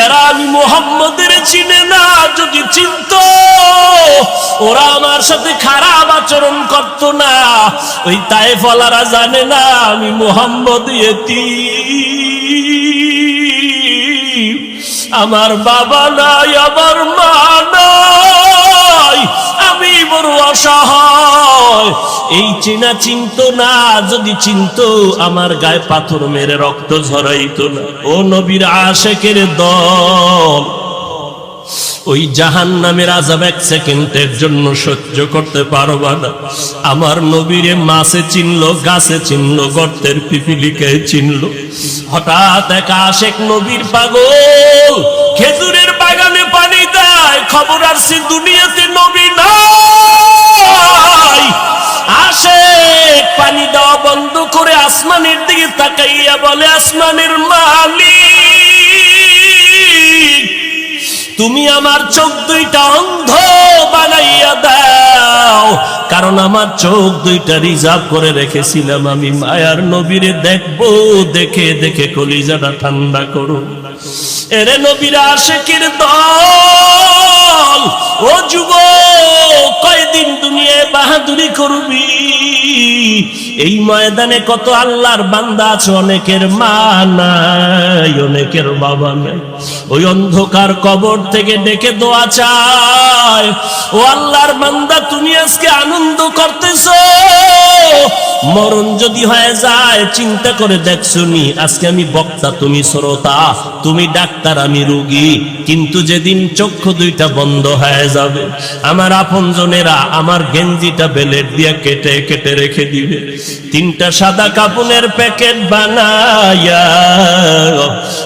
এরা আমি মুহাম্মদের চিনে না, যদি চিনতো ওরা আমার সাথে খারাপ আচরণ করত না। ওই তায়েফওয়ালারা জানে না আমি মুহাম্মদ ইয়েতীম, আমার বাবা নাই, আমার মা নাই, আমি বড় অসহায়। এই চেনা চিনতো না, যদি চিনতো আমার গায়ে পাথর মেরে রক্ত ঝরাইতো না। ও নবীর আশিকের দল, ওই জাহান্নামের আযাব এক সেকেন্ডের জন্য সহ্য করতে পারবা না। আমার নবীরে মাছে চিনলো, গাছে চিনলো, গর্তের পিপিলিকায় চিনলো। হঠাৎ এক আশিক নবীর পাগল খেজুরের বাগানে পানি দেয়, খবর আসছে দুনিয়াতে নবী নাই। আশিক পানি দেওয়া বন্ধ করে আসমানের দিকে তাকাইয়া বলে, আসমানের মালিক, তুমি আমার চোখ দুইটা অন্ধ বানাইয়া দাও, কারণ আমার চোখ দুইটা রিজার্ভ করে রেখেছিলাম আমি মায়ার নবীরে দেখবো, দেখে দেখে কলিজাটা ঠান্ডা করো। এরে নবীর আশিকের দল, ও যুবক, কয়দিন দুনিয়ায় বাহাদুরি করবি? এই ময়দানে কত আল্লাহর বান্দা আছে, অনেকের মা নাই, অনেকের বাবা নাই। ওই অন্ধকার কবর থেকে ডেকে দোয়া চায়, ও আল্লাহর বান্দা তুমি আজকে আনন্দ করতেছো, মরণ যদি হয়ে যায় চিন্তা করে দেখছো নি আজকে আমি বক্তা, তুমি শ্রোতা, তুমি ডাক্তার, আমি রোগী। কিন্তু যেদিন চক্ষু দুইটা বন্ধ হয়ে যাবে, আমার আপনজনেরা আমার গেঞ্জিটা বেলেট দিয়ে কেটে কেটে রেখে দিবে, তিনটা সাদা কাপড়ের প্যাকেট বানায়া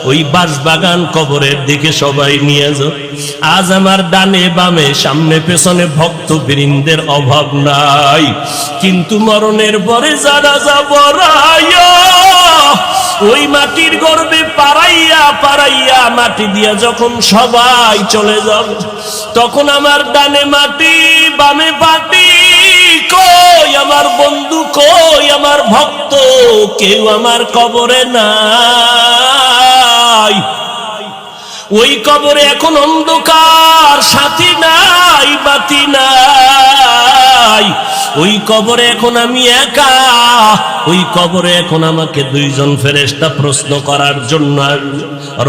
ওই বাঁশবাগান কবরের দিকে সবাই নিয়ে যাও। আজ আমার ডানে বামে সামনে পেছনে ভক্ত বৃন্দের অভাব নাই, কিন্তু মরণের পরে যারা যাব ওই মাটির গর্ভে পাড়াইয়া পাড়াইয়া মাটি দিয়া যখন সবাই চলে যাবে, তখন আমার ডানে মাটি বামে মাটি, কই আমার বন্ধু, কই আমার ভক্ত, কেউ আমার কবরে নাই। ওই কবরে এখন অন্ধকার, সাথী নাই, বাতি নাই। ওই কবরে এখন আমি একা, ওই কবরে এখন আমাকে দুইজন ফেরেশতা প্রশ্ন করার জন্য,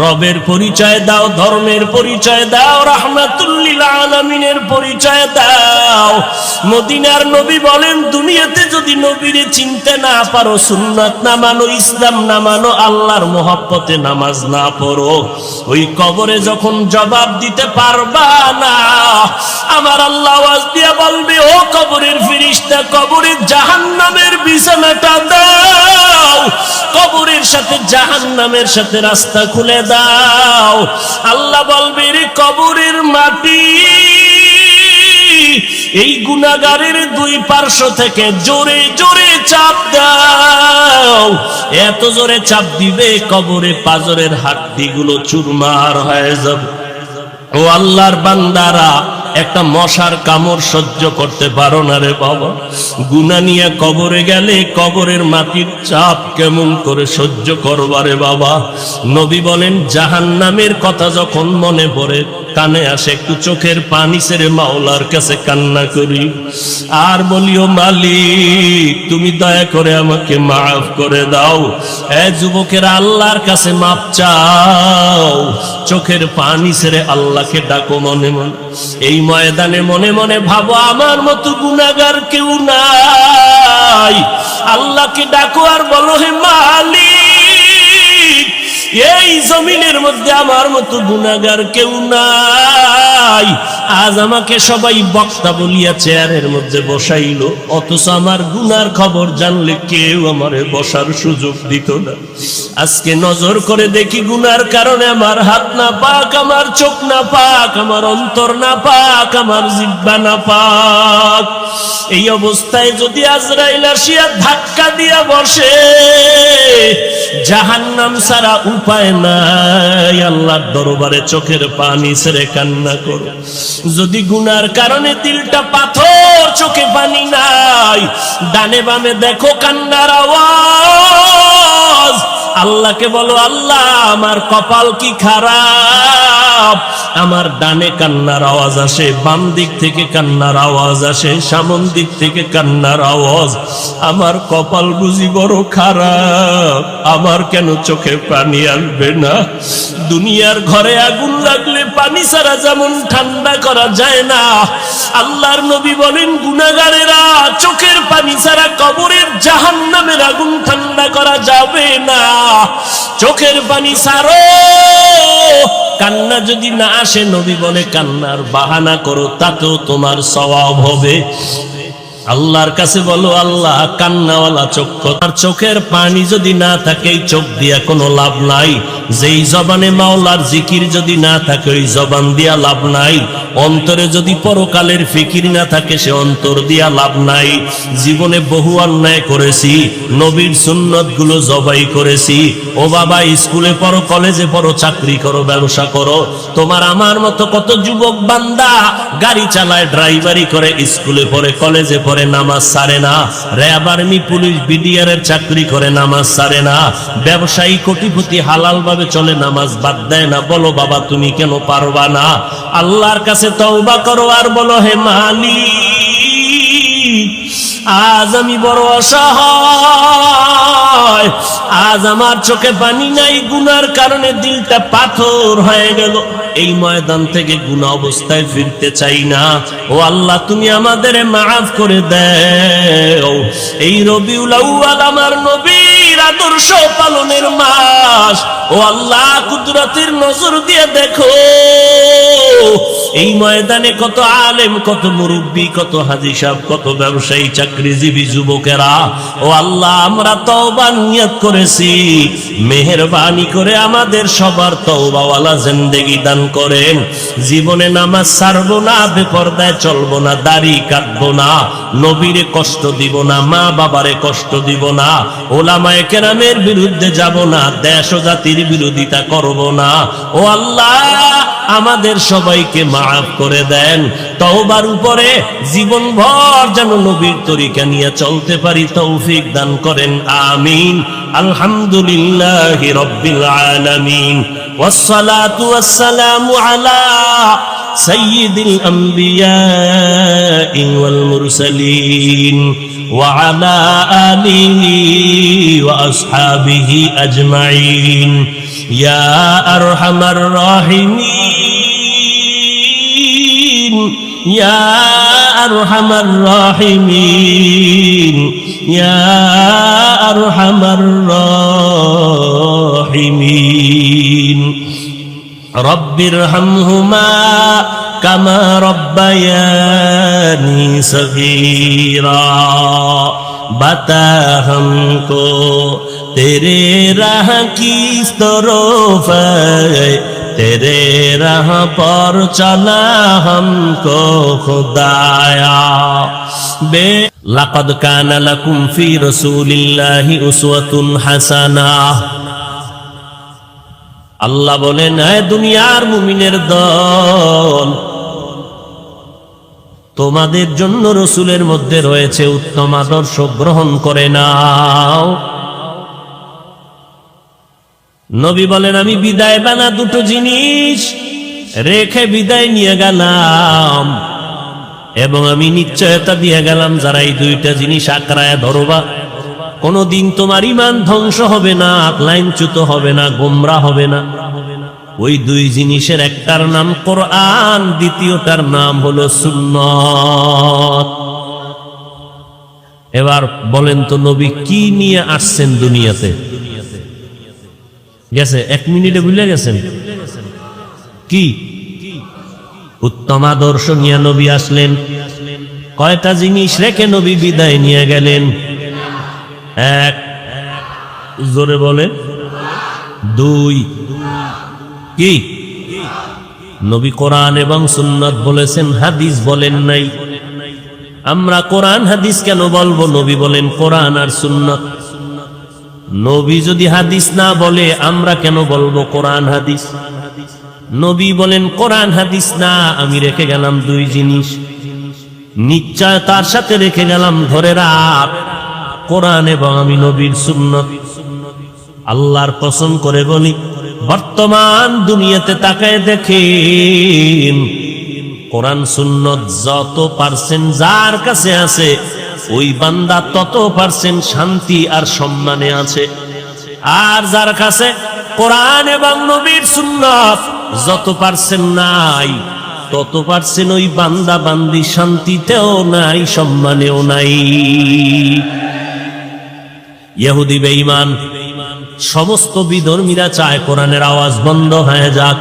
রবের পরিচয় দাও, ধর্মের পরিচয় দাও, রাহমাতুল লিল আলামিনের পরিচয় দাও। মদিনার নবী বলেন, দুনিয়াতে যদি নবীরে চিনতে না পারো, সুন্নাত না মানো, ইসলাম না মানো, আল্লাহর মহব্বতে নামাজ না পড়ো, ওই কবরে যখন জবাব দিতে পারবা না, আমার আল্লাহ আওয়াজ দিয়ে বলবে, ও কবরের ফেরেশতা, কবরের জাহান্নামের বিছানাটা দাও, কবরের সাথে জাহান্নামের সাথে রাস্তা খুলে দাও। আল্লাহ বলবে, রে কবরের মাটি, এই গুনাহগারের দুই পার্শ্ব থেকে জোরে জোরে চাপ দাও। এত জোরে চাপ দিবে কবরে পাজরের হাড্ডিগুলো চুরমার হয়ে যাবে। ও আল্লাহর বান্দারা, একটা মশার কামড় সহ্য করতে পারো না রে বাবা, গুনাহ নিয়ে কবরে গেলে কবরের মাটির চাপ কেমন করে সহ্য করবারে বাবা। নবী বলেন, জাহান্নামের কথা যখন মনে পড়ে কানে আসে, একটু চোখের পানি ছেড়ে মাওলার কাছে কান্না করি আর বলিও, মালিক তুমি দয়া করে আমাকে মাফ করে দাও। এ যুবকেরা, আল্লাহর কাছে মাপ চাও, চোখের পানি ছেড়ে আল্লাহকে ডাকো মনে মনে। এই ময়দানে মনে মনে ভাবো, আমার মতো গুনাহগার কেউ নাই। আল্লাহকে ডাকো আর বলো, হে মালিক, এই জমিনের মধ্যে আমার মতো গুনাহগার কেউ নাই। আজ আমাকে সবাই বক্তা বলিয়া চেয়ারের মধ্যে বসাইলো, অথচ আমার গুনার খবর জানলে কেউ আমারে বসার সুযোগ দিত না। আজকে নজর করে দেখি, গুনার কারণে আমার হাত না পাক, আমার চোখ না পাক, আমার অন্তর না পাক, আমার জিহ্বা না পাক। এই অবস্থায় যদি আজরাইল আসিয়া ধাক্কা দিয়া বসে, জাহান্নাম ছাড়া উপায় নাই। আল্লাহর দরবারে চোখের পানি ছেড়ে কান্না করো। যদি গুনার কারণে দিলটা পাথর, চোখে পানি নাই, ডানে বামে দেখো কান্নার আওয়াজ, আল্লাহকে বলো, আল্লাহ আমার কপাল কি খারাপ, আমার ডানে কান্নার আওয়াজ আসে, বাম দিক থেকে কান্নার আওয়াজ আসে, সামন দিক থেকে কান্নার আওয়াজ, আমার কপাল বুঝি বড় খারাপ, আমার কেন চোখে পানি আসবে না? দুনিয়ার ঘরে আগুন লাগলে পানি ছাড়া যেমন ঠান্ডা করা যায় না, আল্লাহর নবী বলেন গুনাহগারেরা চোখের পানি ছাড়া কবরের জাহান্নামের আগুন ঠান্ডা করা যাবে না। চোখের পানি ছাড়ো, কান্না যদি না আসে, নবী বলে কান্নার বাহানা করো, তাতেও তোমার সওয়াব হবে। আল্লাহর কাছে বলো, আল্লাহ কান্নাওয়ালা চক্ষু, তার চোখের পানি যদি না থাকে এই চোখ দিয়া কোনো লাভ নাই, যেই জবানে মাওলার জিকির যদি না থাকে ওই জবান দিয়া লাভ নাই, অন্তরে যদি পরকালের ফিকির না থাকে সে অন্তর দিয়া লাভ নাই। জীবনে বহু অন্যায় করেছি, নবীর সুন্নত গুলো জবাই করেছি। ও বাবা, স্কুলে পড়ো, কলেজে পড়ো, চাকরি করো, ব্যবসা করো, তোমার আমার মতো কত যুবক বান্দা গাড়ি চালায়, ড্রাইভারি করে, স্কুলে পড়ে, কলেজে পড়ে, নামাজ ছাড়ে না, র্যাব, আর্মি, পুলিশ, বিডিআর এর চাকরি করে, নামাজ ছাড়ে না, ব্যবসায়ী কোটিপতি হালাল ভাবে চলে, নামাজ বাদ দেয় না। বলো বাবা তুমি কেন পারবা না? আল্লাহর কাছে তওবা করো আর বলো, হে মালিক, আজ আমি বড় অসহায়, আজ আমার চোখে পানি নাই, গুনার কারণে দিলটা পাথর হয়ে গেল, এই ময়দান থেকে গুনাহ অবস্থায় ফিরতে চাই না। ও আল্লাহ তুমি আমাদের মাফ করে দাও। এই রবিউল আউয়াল আমার নবীর আদর্শ পালনের মাস। ও আল্লাহ কুদরতের নজর দিয়ে দেখো, এই ময়দানে কত আলেম, কত মুরব্বী, কত হাজী সাহেব, কত ব্যবসায়ী, চাকরিজীবী যুবকেরা। ও আল্লাহ আমরা তওবা নিয়ত করেছি, মেহেরবানি করে আমাদের সবার তওবাওয়ালা জিন্দেগি দান করেন। জীবনে নামাজ ছাড়বো না, বেপরদায় চলবো না, দাড়ি কাটবো না, নবীরে কষ্ট দিব না, মা বাবারে কষ্ট দিব না, ওলামায়ে কেরামের বিরুদ্ধে যাব না, দেশ ও জাতির বিরোধিতা করব না। ও আল্লাহ আমাদের সবাইকে মাফ করে দেন। তওবার উপরে জীবন ভর যেন নবীর তরিকা নিয়ে চলতে পারি, তৌফিক দান করেন, আমিন। আলহামদুলিল্লাহি রাব্বিল আলামিন, ওয়াসসালাতু ওয়াসসালামু আলা সাইয়্যিদিল আম্বিয়াই ওয়াল মুরসালিন ওয়া আলা আলিহি ওয়া আসহাবিহি আজমাইন। ইয়া আরহামার রাহিমিন, ইয়া আরহামার রাহিমিন, ইয়া আরহামার রাহিমিন। রব্বিরহামহুমা কামা রব্বায়ানি সগীরা। बता हमको तेरे राह की तरफ है, तेरे राह पर चला हमको खुदाया। बे लक़द कान लकुम फी रसूलिल्लाहि उस्वतुन हासाना। আল্লাহ বলেন, হে দুনিয়ার মুমিনের দল, তোমাদের জন্য রসুলের মধ্যে রয়েছে উত্তম আদর্শ, গ্রহণ করে নাও। নবী বলেন, আমি বিদায় বানা দুটো জিনিস রেখে বিদায় নিয়ে গেলাম, এবং আমি নিশ্চয়তা দিয়ে গেলাম, যারা এই দুইটা জিনিস আঁকড়ায় ধরবা কোনদিন তোমার ঈমান ধ্বংস হবে না, লাইনচ্যুত হবে না, গোমরা হবে না। ওই দুই জিনিসের একটার নাম কোরআন, দ্বিতীয়টার নাম হলো সুন্নাত। এবার বলেন তো, নবী কি নিয়ে আসছেন দুনিয়াতে? গেছে 1 মিনিটে ভুলে গেছেন? কি উত্তম আদর্শ নিয়ে নবী আসলেন। কয়টা জিনিস রেখে নবী বিদায় নিয়ে গেলেন? 1, জোরে বলে 2, কি? নবী কোরআন এবং সুন্নাত বলেছেন, হাদিস বলেন নাই। আমরা কোরআন হাদিস কেন বলবো? নবী বলেন কোরআন আর সুন্নাত। নবী যদি হাদিস না বলে আমরা কেন বলবো কোরআন হাদিস? নবী বলেন কোরআন হাদিস না, আমি রেখে গেলাম 2 জিনিস, নিশ্চয় তার সাথে রেখে গেলাম, ধরে রাখ, কোরআন এবং আমি নবীর সুন্নাত। আল্লাহর কসম করে বলি, বর্তমান দুনিয়াতে তাকায় দেখেন, কোরআন সুন্নত যত পার্সেন্ট যার কাছে আছে, ওই বান্দা তত পার্সেন্ট শান্তি আর সম্মানে আছে। আর যার কাছে কোরআন এবং নবীর সুন্নত যত পার্সেন্ট নাই, তত পার্সেন্ট ওই বান্দা বান্দি শান্তিতেও নাই, সম্মানেও নাই। ইহুদি বেঈমান সমস্ত বিধর্মীরা চায় কোরআনের আওয়াজ বন্ধ হয়ে যাক,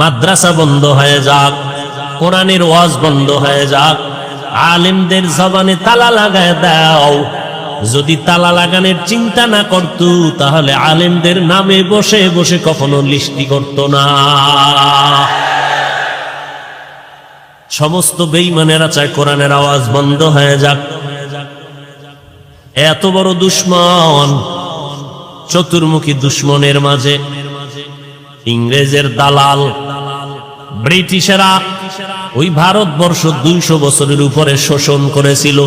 মাদ্রাসা বন্ধ হয়ে যাক, কোরআনের ওয়াজ বন্ধ হয়ে যাক, আলেমদের জবানে তালা লাগায় দাও। যদি তালা লাগানোর চিন্তা না করত, তাহলে আলেমদের নামে বসে বসে কখনো লিস্টি করত না। সমস্ত বেঈমানেরা চায় কোরআনের আওয়াজ বন্ধ হয়ে যাক। এত বড় দুশ্মন, চতুর্মুখী দুশ্মনের মাঝে ইংরেজের দালাল ব্রিটিশেরা ওই ভারতবর্ষ 200 বছরের উপরে শোষণ করেছিল।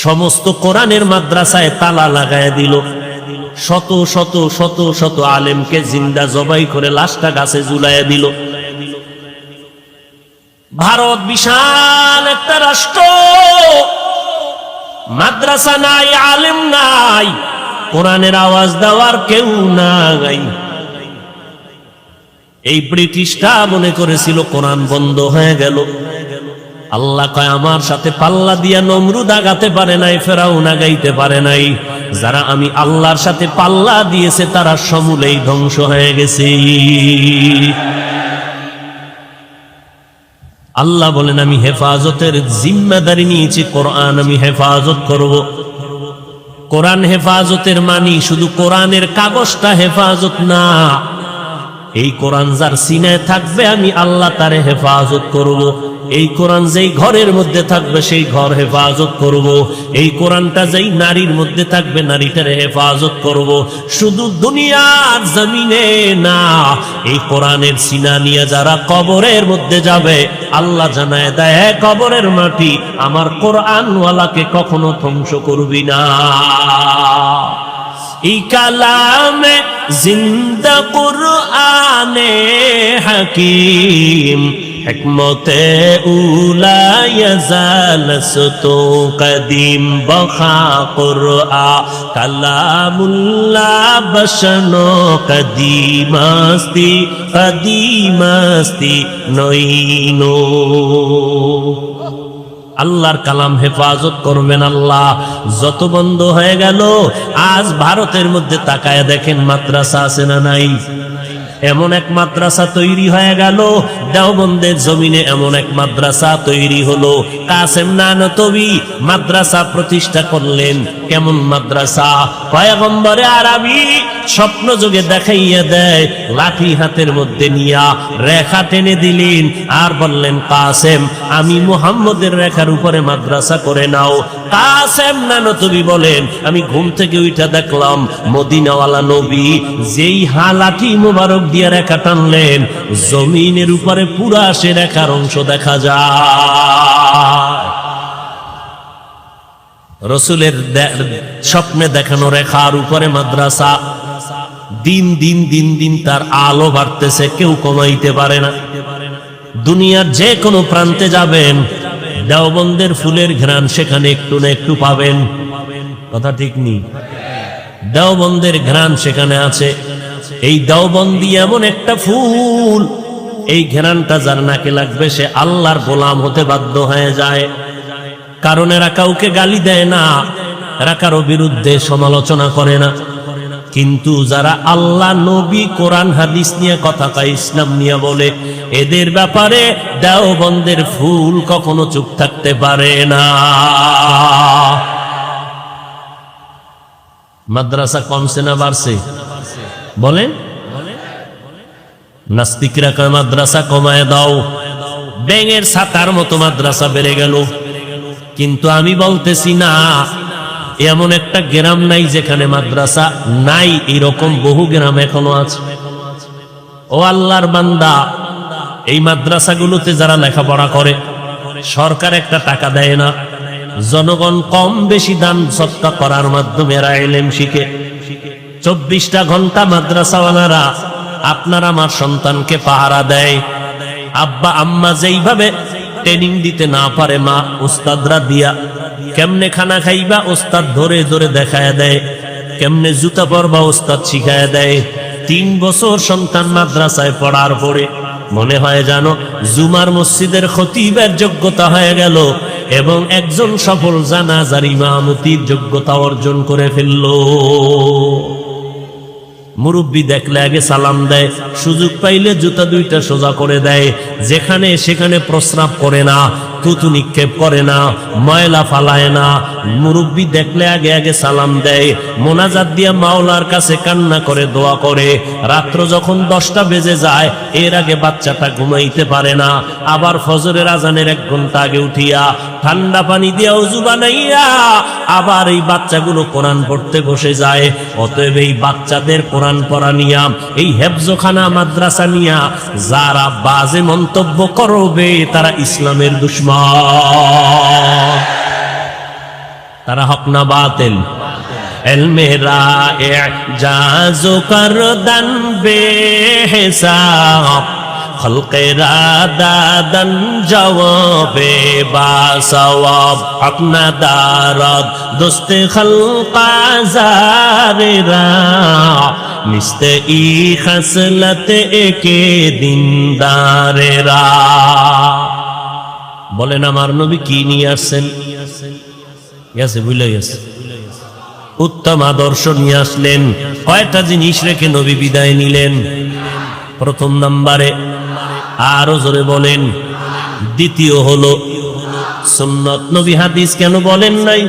সমস্ত কোরআনের মাদ্রাসায় তালা লাগায় দিল। শত শত শত শত আলেমকে জিন্দা জবাই করে লাশটা গাছে ঝুলাইয়া দিল। ভারত বিশাল একটা রাষ্ট্র, মাদ্রাসা নাই, আলেম নাই, কোরআনের আওয়াজ দেওয়ার কেউ নাই। এই ব্রিটিশটা মনে করেছিল কোরআন বন্ধ হয়ে গেল। আল্লাহ কয়, আমার সাথে পাল্লা দিয়া নমরুদ আগাতে পারে নাই, ফেরাউন আগাইতে পারে নাই। যারা আমি আল্লাহর সাথে পাল্লা দিয়েছে তারা সমূলেই ধ্বংস হয়ে গেছে। আল্লাহ বলেন, আমি হেফাজতের জিম্মাদারি নিয়েছি, কোরআন আমি হেফাজত করব। কোরআন হেফাজতের মানি শুধু কোরআনের কাগজটা হেফাজত না, এই কোরআন যার সিনায় থাকবে আমি আল্লাহ তারে হেফাজত করব। এই কোরআন যেই ঘরের মধ্যে থাকবে সেই ঘর হেফাজত করব। এই কোরআনটা যেই নারীর মধ্যে থাকবে নারীটারে হেফাজত করব। শুধু দুনিয়ার জমিনে না, এই কোরআনের সিনা নিয়ে যারা কবরের মধ্যে যাবে, আল্লাহ জানায় দেয়, কবরের মাটি আমার কোরআনওয়ালাকে কখনো ধ্বংস করবি না। এই কালামে জিন্দা কুরআনে হাকিম, হিকমতে উলা ইয়াজালসতু কদিম বখা কুরআ কালামুল্লাহ বশনো কদিমাস্তি কদিমাস্তি নইনো। আল্লাহর কালাম হেফাজত করবেন আল্লাহ। যত বন্ধ হয়ে গেল, আজ ভারতের মধ্যে তাকায় দেখেন মাদ্রাসা আছে না নাই? এমন এক মাদ্রাসা তৈরি হয়ে গেল, দেওবন্দের জমিনে এমন এক মাদ্রাসা তৈরি হলো। কাসেম নানতবী মাদ্রাসা প্রতিষ্ঠা করলেন। কেমন মাদ্রাসা? পয়গম্বরে আরবি স্বপ্ন যোগে দেখাইয়া দেয়, লাঠি হাতের মধ্যে নিয়া রেখা টেনে দিলেন আর বললেন, কাসেম আমি মুহাম্মদের রেখার উপরে মাদ্রাসা করে নাও। কাসেম নানতবী বলেন, আমি ঘুম থেকে উঠা দেখলাম মদিনাওয়ালা নবী যেই লাঠি মুবারক দিয়ে রেখা টানলেন, জমিনের উপরে পুরা সে রেখার অংশ দেখা যায়। রসুলের স্বপ্নে দেখানো রেখার উপরে মাদ্রাসা। দিন দিন দিন দিন তার আলো বাড়তেছে, কেউ কমাইতে পারে না। দুনিয়ার যে কোনো প্রান্তে যাবেন, দেওবন্দের ফুলের ঘ্রাণ সেখানে একটু না একটু পাবেন। কথা ঠিক নেই? দেওবন্দের ঘ্রাণ সেখানে আছে। এই দেওবন্দি এমন একটা ফুল, এই ঘ্রাণটা যার নাকে লাগবে সে আল্লাহর গোলাম হতে বাধ্য হয়ে যায়। কারণ এরা কাউকে গালি দেয় না, এরা কারো বিরুদ্ধে সমালোচনা করে না। কিন্তু যারা আল্লাহ, নবী, কোরআন, হাদিস নিয়ে কথা কয়, ইসলাম নিয়ে বলে, এদের ব্যাপারে দেওবন্দের ফুল কখনো চুপ থাকতে পারে না। মাদ্রাসা কমছে না বাড়ছে? বলেন। নাস্তিকরা কয় মাদ্রাসা কমায় দাও, ব্যাঙের ছাতার মতো মাদ্রাসা বেড়ে গেল। কিন্তু আমি বলতেছি না, এমন একটা গ্রাম নাই যেখানে মাদ্রাসা নাই। এরকম বহু গ্রাম এখনো আছে। ও আল্লাহর বান্দা, এই মাদ্রাসাগুলোতে যারা লেখাপড়া করে, সরকার একটা টাকা দেয় না, জনগণ কম বেশি দান সদকা করার মাধ্যমে এরা ইলম শিখে। 24টা ঘন্টা মাদ্রাসাওয়ালারা আপনার আমার সন্তানকে পাহারা দেয়। আব্বা আম্মা যেইভাবে ট্রেনিং দিতে না পারে, মা উস্তাদরা দিয়া, কেমনে খানা খাইবা উস্তাদ ধরে ধরে দেখায় দেয়, কেমনে জুতা পরবা উস্তাদ শিখায় দেয়। 3 বছর সন্তান মাদ্রাসায় পড়ার পরে মনে হয় জানো জুমার মসজিদের খতিবের যোগ্যতা হয়ে গেল এবং একজন সফল জানাজার ইমামতির যোগ্যতা অর্জন করে ফেললো। মুরব্বী দেখলে আগে সালাম দেয়, সুযোগ পাইলে জুতা 2টা সোজা করে দেয়, যেখানে সেখানে প্রস্রাব করে না, থুতু নিক্ষেপ করে না, ময়লা ফালায় না। মুরব্বী দেখলে আগে আগে সালাম দেয়, মোনাজাত দিয়া মাওলার কাছে কান্না করে দোয়া করে। রাত্র যখন 10টা বেজে যায় এর আগে বাচ্চাটা ঘুমাইতে পারে না, আবার ফজরের আজানের 1 ঘন্টা আগে উঠিয়া ঠান্ডা পানি দিয়া ওযু বানাইয়া আবার এই বাচ্চাগুলো কোরআন পড়তে বসে যায়। অতএব এই বাচ্চাদের কোরআন পড়া নিয়া, এই হেফজখানা মাদ্রাসা নিয়া যারা বাজে মন্তব্য করবে তারা ইসলামের দুশমন, তারা হক না বাতিল। ইলমে রা'জাজ করদান বেহিসাব, খলকেরা দাদন জওয়াবে বাসওয়াব, আপনা দারদ দোস্তে খলকা জারেরা, মিস্তে ই খসলত একে দিনদারেরা। বলেন আমার নবী কি নিয়ে আসছেন? গেছে ভুলে গেছে। উত্তম আদর্শ নিয়ে আসলেন। কয়টা জিনিস রেখে নবী বিদায় নিলেন? প্রথম নম্বরে, আরো জোরে বলেন, দ্বিতীয় হলো সুন্নত। নবী হাদিস কেন বলেন নাই?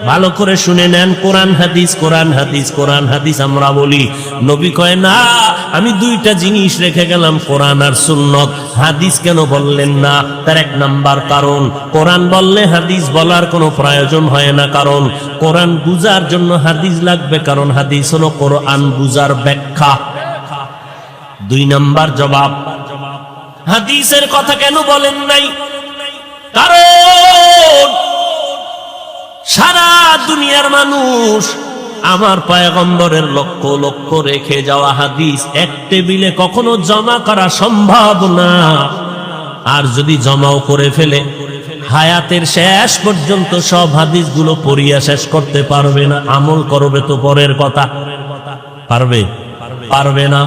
ভালো করে শুনে নেন, কোরআন হাদিস, কোরআন হাদিস, কোরআন হাদিস আমরা বলি। নবী কয় না আমি 2টা জিনিস রেখে গেলাম, কোরআন আর সুন্নত। হাদিস কেন বললেন না? তার 1 নাম্বার কারণ, কোরআন বললে হাদিস বলার কোনো প্রয়োজন হয় না, কারণ কোরআন বুঝার জন্য হাদিস লাগবে, কারণ হাদিস হলো কোরআন বুঝার ব্যাখ্যা। 2 নাম্বার জবাব, হাদিসের কথা কেন বলেন নাই? কারণ সারা দুনিয়ার মানুষ আমার পয়গম্বরের লক্ষ লক্ষ রেখে যাওয়া হাদিস এক টেবিলে কখনো জমা করা সম্ভব না। আর যদি জমাও করে ফেলে হায়াতের শেষ পর্যন্ত সব হাদিসগুলো পড়িয়া শেষ করতে পারবে না। আমল করবে তো পরের কথা, পারবে? পারবে না।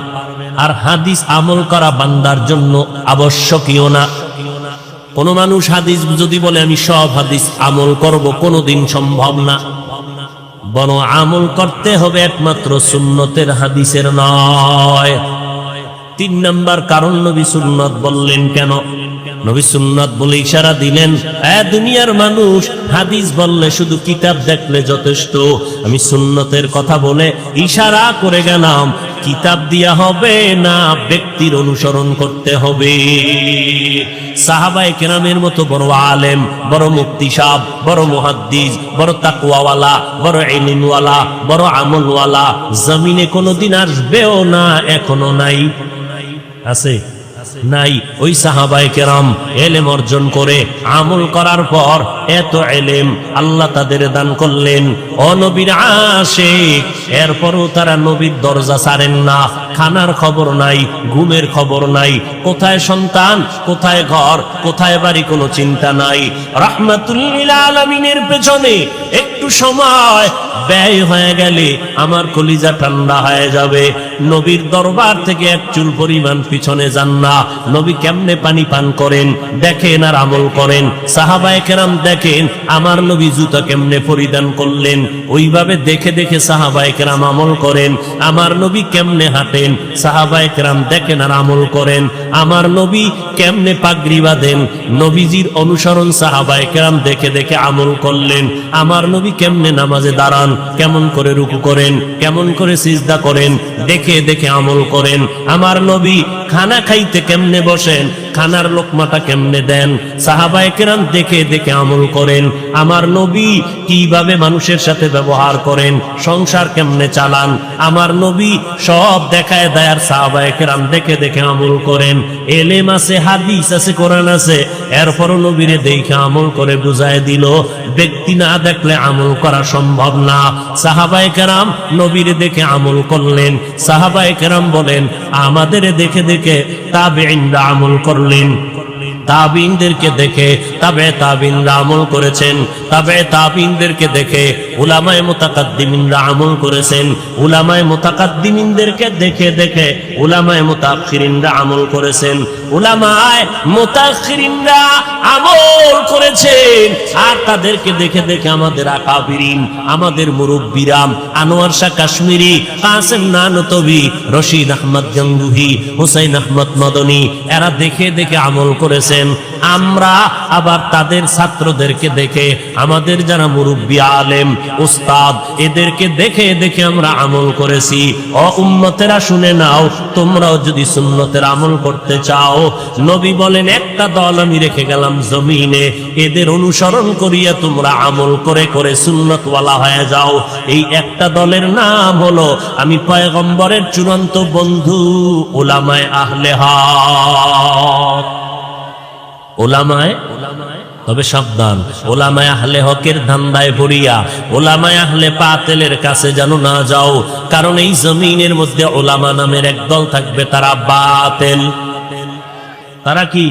আর হাদিস আমল করা বান্দার জন্য আবশ্যকীয় না। কোন মানুষ হাদিস যদি বলে আমি সব হাদিস আমল করব, কোনোদিন সম্ভব না। বরং আমল করতে হবে একমাত্র সুন্নতের, হাদিসের নয়। 3 নাম্বার কারণ, নবী সুন্নত বললেন কেন? নবী সুন্নত বলে ইশারা দিলেন, দুনিয়ার মানুষ হাদিস বললে শুধু কিতাব দেখলে যথেষ্ট। আমি সুন্নতের কথা বলে ইশারা করে গেলাম, কিতাব দিয়া হবে না, ব্যক্তির অনুসরণ করতে হবে। সাহাবায়ে কেরামের মতো বড় আলেম, বড় মুফতি সাহেব, বড় মুহাদ্দিস, বড় তাকওয়াওয়ালা, বড় ইলমওয়ালা, বড় আমলওয়ালা জমিনে কোনোদিন আসবেও না, এখনো নাই। আছে? নাই। ওই সাহাবায়ে কেরাম ইলম অর্জন করে আমল করার পর এত ইলম আল্লাহ তাদের দান করলেন। ও নবীর আশিক, এরপরও তারা নবীর দরজা ছাড়েন না। খানার খবর নাই, ঘুমের খবর নাই, কোথায় সন্তান, কোথায় ঘর, কোথায় বাড়ি, কোনো চিন্তা নাই। রাহমাতুল লিল আলামিনের পেছনে একটু সময় ব্যয় হয়ে গেলে আমার কলিজা ঠান্ডা হয়ে যাবে। নবীর দরবার থেকে 1 চুল পরিমাণ পিছনে যান না। নবী কেমনে পানি পান করেন দেখেন আর আমল করেন। সাহাবায়ে কেরাম দেখেন আমার নবী জুতা কেমনে পরিধান করলেন, ওইভাবে দেখে দেখে সাহাবায়ে কেরাম আমল করেন। আমার নবী কেমনে হাঁটেন, সাহাবায়ে কেরাম দেখেন আর আমল করেন। আমার নবী কেমনে পাগড়ি বাঁধেন, নবীজির অনুসরণ সাহাবায়ে কেরাম দেখে দেখে আমল করলেন। আমার নবী কেমনে নামাজে দাঁড়ান, কেমন করে রুকু করেন, কেমন করে সিজদা করেন, দেখে দেখে আমল করেন। আমার নবী খানা খাইতে কেমনে বসেন, খানার লোকমাটা কেমনে দেন, সাহাবায়ে কেরাম দেখে দেখে আমল করেন। আমার নবী কিভাবে মানুষের সাথে ব্যবহার করেন, সংসার কেমনে চালান, আমার নবী সব দেখায় দেয়, আর সাহাবায়ে কেরাম দেখে দেখে আমল করেন। এলেম আছে, হাদিস আছে, কোরআন আছে, এরপরও নবীরে দেখে আমল করে বুঝায় দিল। ব্যক্তি না দেখলে আমল করা সম্ভব না। সাহাবায়ে কেরাম নবীরে দেখে আমল করলেন। সাহাবায়ে কেরাম বলেন আমাদের দেখে দেখে তাবেঈনরা আমল করলেন। তাবিনদেরকে দেখে তাবিনরা আমল করেছেন। তাবিনদেরকে দেখে উলামায়ে মুতাকাদ্দিমিনরা আমল করেছেন। উলামায়ে মুতাকাদ্দিমিনদেরকে দেখে দেখে উলামায়ে মুতাআখিরিনরা আমল করেছেন। উলামায়ে মুতাআখিরিনরা আমল করেছেন, আর তাদেরকে দেখে দেখে আমাদের আকাবিরিন, আমাদের মুরব্বিরা, আনোয়ার শাহ কাশ্মীরি, কাসেম নানতবি, রশিদ আহমদ গঙ্গুহি, হুসাইন আহমদ মদনী, এরা দেখে দেখে আমল করেছেন। আমরা আবার তাদের ছাত্রদেরকে দেখে, আমাদের যারা মুরব্বী আলেম উস্তাদ, এদেরকে দেখে দেখে আমরা আমল করেছি। ও উম্মতেরা শুনে নাও, তোমরাও যদি সুন্নতের আমল করতে চাও, নবী বলেন একটা দল আমি রেখে গেলাম জমিনে, এদের অনুসরণ করিয়া তোমরা আমল করে করে সুন্নতওয়ালা হয়ে যাও। এই একটা দলের নাম হলো আমি পয়গম্বরের চূড়ান্ত বন্ধু উলামায়ে আহলে হক। ওলামায়ে, তবে সাবধান, ওলামায়ে আহলে হকের ধান্দায় পড়িয়া ওলামায়ে আহলে বাতিলের কাছে যেন না যাও। কারণ এই জমিনের মধ্যে ওলামা নামের একদল থাকবে, তারা বাতিল। তারা কি?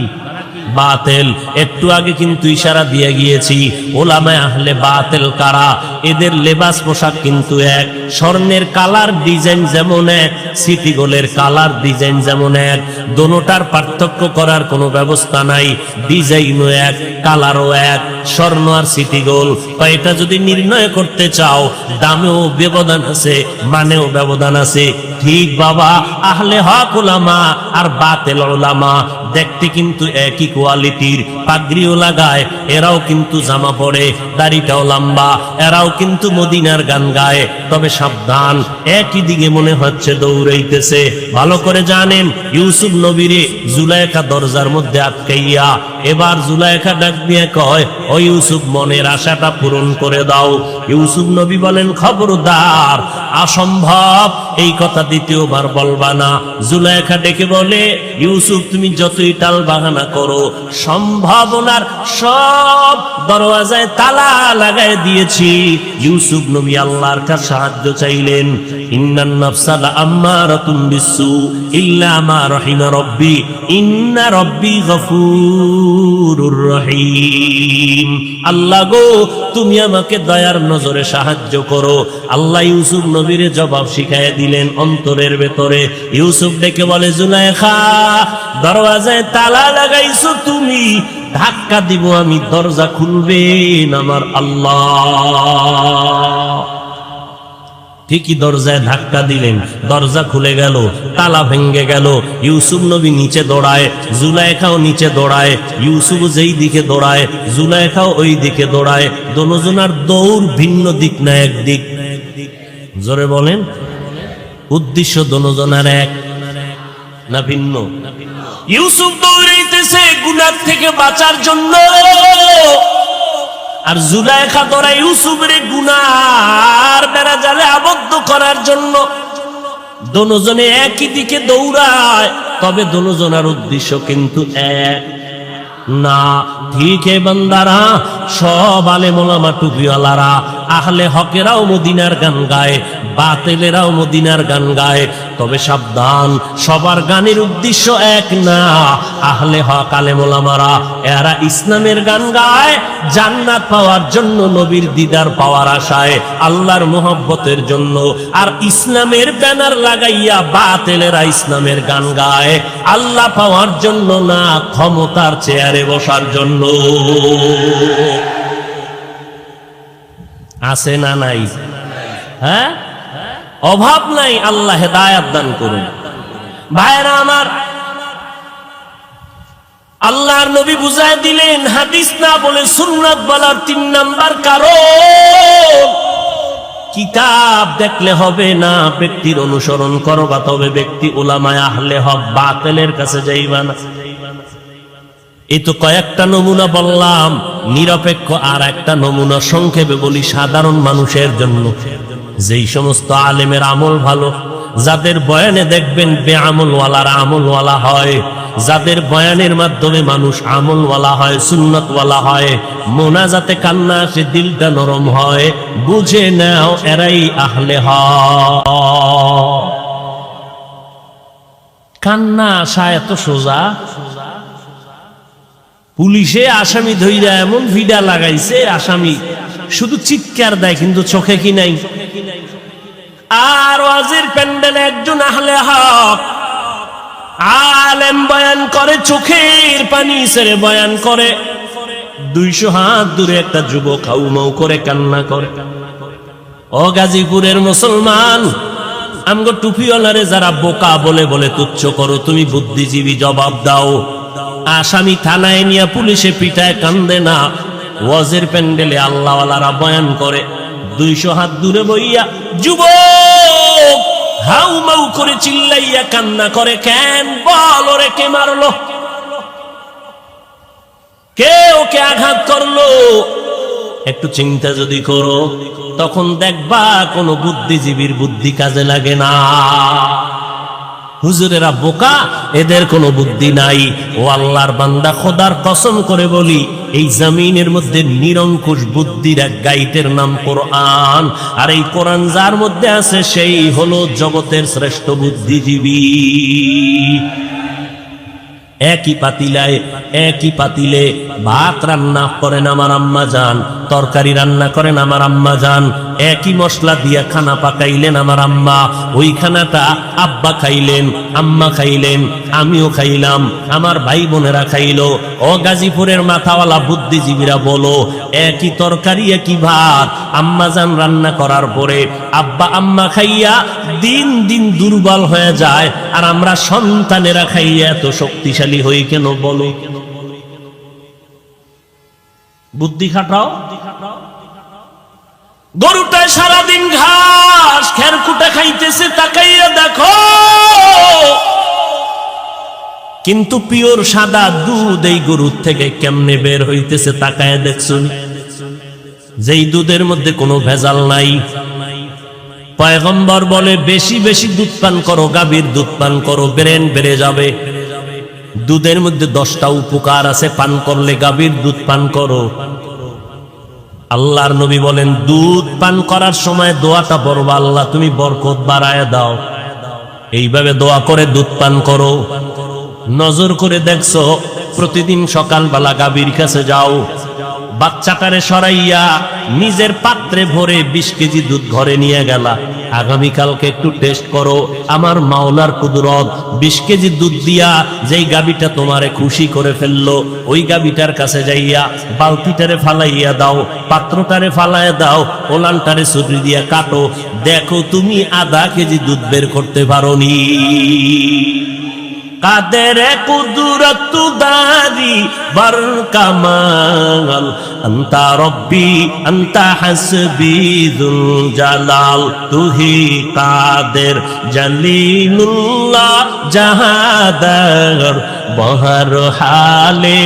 বাতিল। একটু আগে কিন্তু ইশারা দিয়ে গিয়েছি ওলামায়ে আহলে বাতিল কারা। এদের লেবাস পোশাক কিন্তু এক, স্বর্ণের কালার ডিজাইন যেমন এক, সিটি গোলের কালার ডিজাইন যেমন এক, দোনোটার পার্থক্য করার কোনো ব্যবস্থা নাই। ডিজাইনও এক, কালারও এক, স্বর্ণ আর সিটি গোল। এটা যদি নির্ণয় করতে চাও, দামেও ব্যবধান আছে, মানেও ব্যবধান আছে। ঠিক বাবা, আহলে হক উলামা আর বাতিল উলামা দেখতে কিন্তু একই কোয়ালিটির, পাগড়িও লাগায়, এরাও কিন্তু জামা পরে, দাড়িটাও লম্বা, এরাও কিন্তু মদিনার গান গায়। তবে সাবধান, একই দিকে মনে হচ্ছে দৌড়াইতেছে। ভালো করে জানেন, ইউসুফ নবীরে জুলাইখা দরজার মধ্যে আটকাইয়া, এবার জুলাইখা ডাক দিয়ে কয়, ও ইউসুফ, মনের আশাটা পূরণ করে দাও। ইউসুফ নবী বলেন, খবরদার, অসম্ভব, এই কথা দ্বিতীয়বার বলবা না। জুলাইখা ডেকে বলে, ইউসুফ তুমি যতই টাল বাহানা করো, সম্ভাবনার সব দরওয়াজায় তালা লাগাই দিয়েছি। ইউসুফ নবী আল্লাহর কাছে সাহায্য চাইলেন। ইন্নান নাফসা লাআম্মারাতুন বিসসু ইল্লা মা রাহিমা রাব্বি ইন্না রাব্বি গফুরুর রহিম। আল্লাহ গো, তুমি আমাকে দয়ার নজরে সাহায্য করো। আল্লাহ ইউসুফ নবীরে জবাব শিখাইয়া দিলেন অন্তরের ভেতরে। ইউসুফ ডেকে বলে, জুলাইখা, দরওয়াজায় তালা লাগাইছো তুমি, ধাক্কা দিব আমি, দরজা খুলবেন আমার আল্লাহ। ঠিকই দরজায় ধাক্কা দিলেন, দরজা খুলে গেল, তালা ভেঙ্গে গেল। ইউসুফ নবী নিচে দৌড়ায়, জুলাইখাও নিচে দৌড়ায়। ইউসুফ যেই দিকে দৌড়ায়, জুলাইখাও ওই দিকে দৌড়ায়। দোনোজনার দৌড় ভিন্ন দিক না একদিক। জোরে বলেন, উদ্দেশ্য দোনোজনার এক না ভিন্ন? ইউসুফ দৌড়াইতেছে গুনাহ থেকে বাঁচার জন্য, আর জুলাইখা দৌড়ায় ইউসুফের গুনার বেড়া জালে আবদ্ধ করার জন্য। দোনোজনে একই দিকে দৌড়ায়, তবে দোনোজনার উদ্দেশ্য কিন্তু এক না। ঠিক এ বান্দারা, সব আলেম ওলামা টুপিওয়ালারা, আহলে হকেরাও মদিনার গান গায়, বাতিলেরাও মদিনার গান গায়। তবে সাবধান, সবার গানের উদ্দেশ্য এক না। আহলে হক আলেম ওলামারা এরা ইসলামের গান গায় জান্নাত পাওয়ার জন্য, নবীর দিদার পাওয়ার আশায়, আল্লাহর মোহব্বতের জন্য। আর ইসলামের ব্যানার লাগাইয়া বাতিলেরা ইসলামের গান গায় আল্লাহ পাওয়ার জন্য না, ক্ষমতার চেয়ারে বসার জন্য। আছে না নাই? হ্যাঁ, অভাব নাই। আল্লাহ হেদায়েত দান করুন। ভাইরা আমার, আল্লাহর নবী বুঝায় দিলেন, হাদিস না বলে সুন্নাত বলার 3 নাম্বার কারণ, কিতাব দেখলে হবে না, ব্যক্তির অনুসরণ করবা, তবে ব্যক্তি উলামায়ে আহলে হক বাতিলের কাছে যাইবা না। এই তো কয়েকটা নমুনা বললাম, নিরপেক্ষ আর একটা নমুনা সংক্ষেপে বলি সাধারণ মানুষের জন্য। যেই সমস্ত আলেমের আমল ভালো, যাদের বয়ানে দেখবেন বেআমলওয়ালারা আমলওয়ালা হয়, যাদের বয়ানের মাধ্যমে মানুষ আমলওয়ালা হয়, সুন্নতওয়ালা হয়, মোনাজাতে কান্না আসে, দিলটা নরম হয়, বুঝে নাও এরাই আহলে হক। কান্না আসা এত সোজা? পুলিশে আসামি ধইরা এমন ভিডা লাগাইছে, আসামি শুধু চিৎকার দেয় কিন্তু চোখে কি নাই। আর ওয়াজের প্যান্ডেলে একজন আহলে হক আলেম বয়ান করে, চোখের পানি ছেড়ে বয়ান করে, 200 হাত দূরে একটা যুবক হাউমাউ করে কান্না করে। ও গাজীপুরের মুসলমান, আমগো টুপিওয়ালারে যারা বোকা বলে বলে তুচ্ছ করো, তুমি বুদ্ধিজীবী জবাব দাও। আসামি থানায় নিয়ে পুলিশে পিটায় কান্দে না, ওয়াজের প্যান্ডেলে আল্লাহওয়ালারা বয়ান করে, 200 হাত দূরে বইয়া যুবক হাউমাউ করে চিল্লাইয়া কান্না করে। কেন? বল ওরে কে মারলো, কে ওকে আঘাত করলো? একটু চিন্তা যদি করো তখন দেখবা কোন বুদ্ধিজীবীর বুদ্ধি কাজে লাগে না। হুজুরেরা বোকা, এদের কোনো বুদ্ধি নাই। ও আল্লাহর বান্দা, খোদার কসম করে বলি, এই জমিনের মধ্যে নিরঙ্কুশ বুদ্ধির এক গাইডের নাম কোরআন। আর এই কোরআন যার মধ্যে আছে সেই হলো জগতের শ্রেষ্ঠ বুদ্ধিজীবী। একই পাতিলে ভাত রান্না করেন আমার আম্মা জান, তরকারি রান্না করেন আমার আম্মা জান, একই মশলা দিয়া খানা পাকাইলেন আমার আম্মা, ওই খানাটা আব্বা খাইলেন, আম্মা খাইলেন, আমিও খাইলাম, আমার ভাই বোনেরা খাইলো। ও গাজীপুরের মাথাওয়ালা বুদ্ধিজীবীরা বলো, একই তরকারি একই ভাত আম্মা জান রান্না করার পরে আব্বা আম্মা খাইয়া দিন দিন দুর্বল হয়ে যায়, আর আমরা সন্তানেরা খাইয়া এত শক্তিশালী হই কেন বলো? বুদ্ধি খাটাও। গরুটায় সারাদিন ঘাস খেরকুটা খাইতেছে, তাকাইয়া দেখো, কিন্তু পিওর সাদা দুধ এই গরুর থেকে কেমনে বের হইতেছে তাকায় দেখছুন। যেই দুধের মধ্যে কোনো ভেজাল নাই। পয়গম্বর বলে বেশি বেশি দুধ পান করো, গাভীর দুধ পান করো, ব্রেন বেড়ে যাবে। দুধের মধ্যে 10টা উপকার আছে, পান করলে গাভীর দুধ পান করো। আল্লাহর নবী বলেন দুধ পান করার সময় দোয়াটা পড়বা, আল্লাহ তুমি বরকত বাড়ায় দাও। এইভাবে দোয়া করে দুধ পান করো। নজর করে দেখছো, প্রতিদিন সকালবেলা গাভীর কাছে যাও, বাচ্চাটারে সরাইয়া নিজের পাত্রে ভরে 20 কেজি দুধ ঘরে নিয়ে গেলা। আগামীকালকে একটু টেস্ট করো, আমার মাওলার কুদরত 20 কেজি দুধ দিয়া যেই গাভীটা তোমারে খুশি করে ফেললো, ওই গাভীটার কাছে যাইয়া বালতিটারে ফালাইয়া দাও, পাত্রটারে ফালাইয়া দাও, ওলানটারে ছুরি দিয়া কাটো, দেখো তুমি আধা কেজি দুধ বের করতে পারোনি। কাদের কুদরত দারি বার কামাল, আন্তা রব্বি আন্তা হাসবি যুল জালাল, তুহি কাদের জলিলুল্লাহ জাহাদার, বহর হালে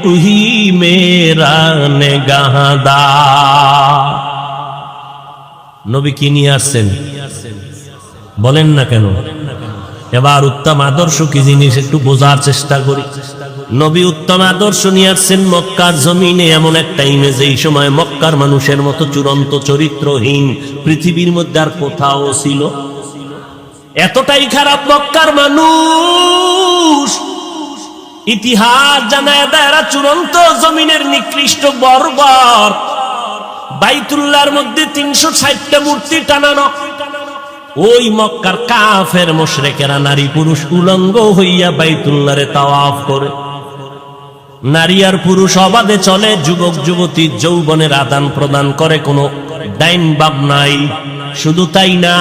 তুহি মেরা নেগাহদা। নবী কি নিয়ে আসছেন বলেন না কেন? এবার উত্তম আদর্শ কি জিনিস একটু বোঝার চেষ্টা করি। নবী উত্তম আদর্শ নিয়ে আসছেন মক্কার জমিনে এমন একটা ইমেজ, এই সময় মক্কার মানুষের মতো চূড়ান্ত চরিত্রহীন পৃথিবীর মধ্যে আর কোথাও ছিল। এতটাই খারাপ মক্কার মানুষ, ইতিহাস জানায় দেয় এরা চূড়ান্ত জমিনের নিকৃষ্ট বর্বর। বাইতুল্লাহর মধ্যে 360টা মূর্তি টানানো। ওই মক্কার কাফের মুশরিকেরা নারী পুরুষ উলঙ্গ হইয়া বাইতুল্লাহরে তাওয়াফ করে। নারী আর পুরুষ অবাধে চলে, যুবক যুবতী যৌবনের আদান প্রদান করে, কোনো ডাইন বাপ নাই। শুধু তাই না,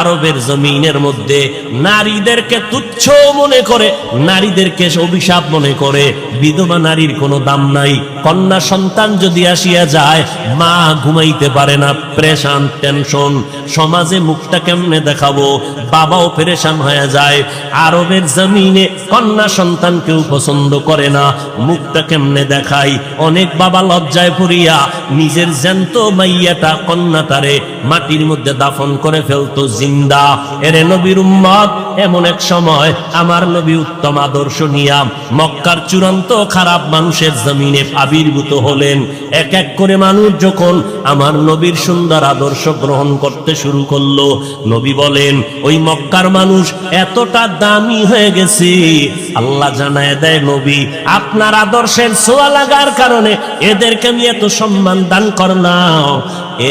আরবের জমিনের মধ্যে নারীদেরকে তুচ্ছ মনে করে, নারীদেরকে অভিশাপ মনে করে, বিধবা নারীর কোনো দাম নাই। কন্যা সন্তান যদি আসিয়া যায়, মা ঘুমাইতে পারে না, পেরেশান, টেনশন, সমাজে মুখটা কেমনে দেখাবো, বাবাও পেরেশান হয়ে যায়। আরবের জমিনে কন্যা সন্তান কেউ পছন্দ করে না, মুখটা কেমনে দেখাই। অনেক বাবা লজ্জায় পড়িয়া নিজের জ্যান্ত মাইয়াটা, কন্যাটারে মাটির মধ্যে দাফন করে ফেলতো জিন্দা। এরে নবীর উম্মত, এমন এক সময় আমার নবী উত্তম আদর্শ নিয়া মক্কার চূড়ান্ত খারাপ মানুষের জমিনে আবির্ভূত হলেন। এক এক করে মানুষ যখন আমার নবীর সুন্দর আদর্শ গ্রহণ করতে শুরু করলো, নবী বলেন ওই মক্কার মানুষ এতটা দামি হয়ে গেছে, আল্লাহ জানায় দেয় নবী আপনার আদর্শের ছোঁয়া লাগার কারণে এদেরকে আমি এত সম্মান দান করলাম,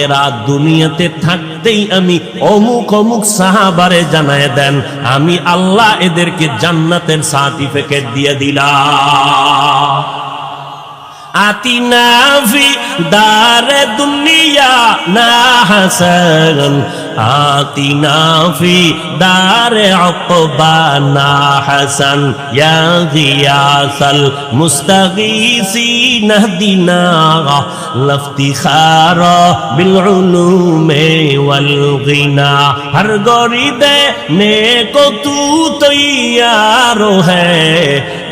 এরা দুনিয়াতে থাকতেই আমি অমুক অমুক সাহাবারে জানায় দেন, আমি আল্লাহ এদেরকে জান্নাতের সার্টিফিকেট দিয়ে দিলাম। আতিনা ফি দারে দুনিয়া না হাসান, আতিনা ফি দারে উকবা না হাসান, ইয়া গিয়াসাল মুস্তাগীসিন দিনা লফতিখারা বিল উলুমে ওয়াল গিনা, হর গরিদে নেকো তু তৈয়ার হ্যায়,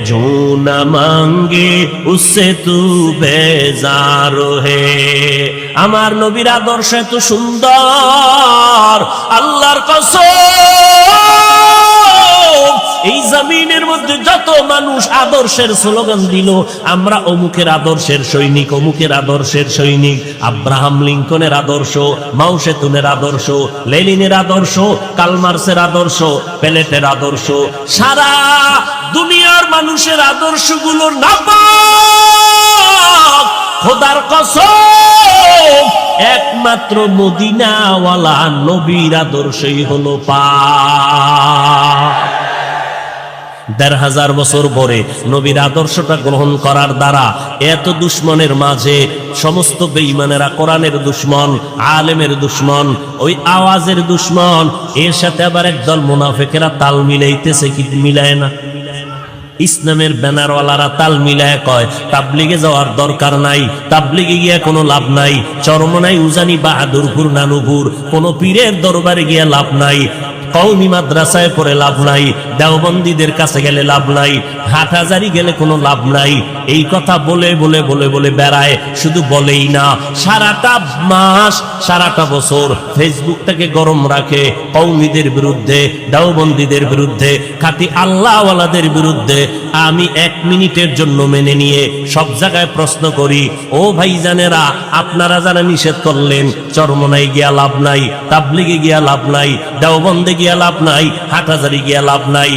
जो न मांगे उससे तू बेजार है। আমার নবীর আদর্শ এত সুন্দর, আল্লাহর কসম এই জমিনের মধ্যে যত মানুষ আদর্শের স্লোগান দিল, আমরা অমুকের আদর্শের সৈনিক, অমুকের আদর্শের সৈনিক, আব্রাহাম লিঙ্কনের আদর্শ, মাও সেতুনের আদর্শ, লেনিনের আদর্শ, কালমার্সের আদর্শ, পেলেটের আদর্শ, সারা দুনিয়ার মানুষের আদর্শগুলো নাপাক। খোদার কসম একমাত্র মদিনাওয়ালা নবীর আদর্শই হলো পাক। ১,৫০০ বছর পরে নবীর আদর্শটা গ্রহণ করার দ্বারা এত দুশ্মনের মাঝে সমস্ত বেঈমানেরা কোরআনের দুশ্মন, আলেমের দুশ্মন, ওই আওয়াজের দুশ্মন, এর সাথে আবার একদল মুনাফিকেরা তাল মিলাইতেছে, কি মিলায় না? ইসলামের ব্যানারওয়ালারা তাল মিলায় কয় তাবলিগে যাওয়ার দরকার নাই, তাবলিগে গিয়া কোনো লাভ নাই, চরমনাই, উজানি, বাহাদুরপুর, নানুপুর কোনো পীরের দরবারে গিয়া লাভ নাই, কওমি মাদ্রাসায় পড়ে লাভ নাই, দেওবন্দীদের কাছে গেলে লাভ নাই, হাটহাজারি গেলে কোনো লাভ নাই। এই কথা বলে বলে বলে বলে বেড়ায়, শুধু বলেই না, সারাটা মাস সারাটা বছর ফেসবুকটাকে গরম রাখে কওমিদের বিরুদ্ধে, দেওবন্দীদের বিরুদ্ধে, খাঁটি আল্লাহওয়ালাদের বিরুদ্ধে। আমি 1 মিনিটের জন্য মেনে নিয়ে সব জায়গায় প্রশ্ন করি, ও ভাইজানেরা আপনারা যারা নিষেধ করলেন চরমনাই গিয়া লাভ নাই, তাবলিগে গিয়া লাভ নাই, দেওবন্দে গিয়া লাভ নাই, হাটহাজারি গিয়া লাভ নাই,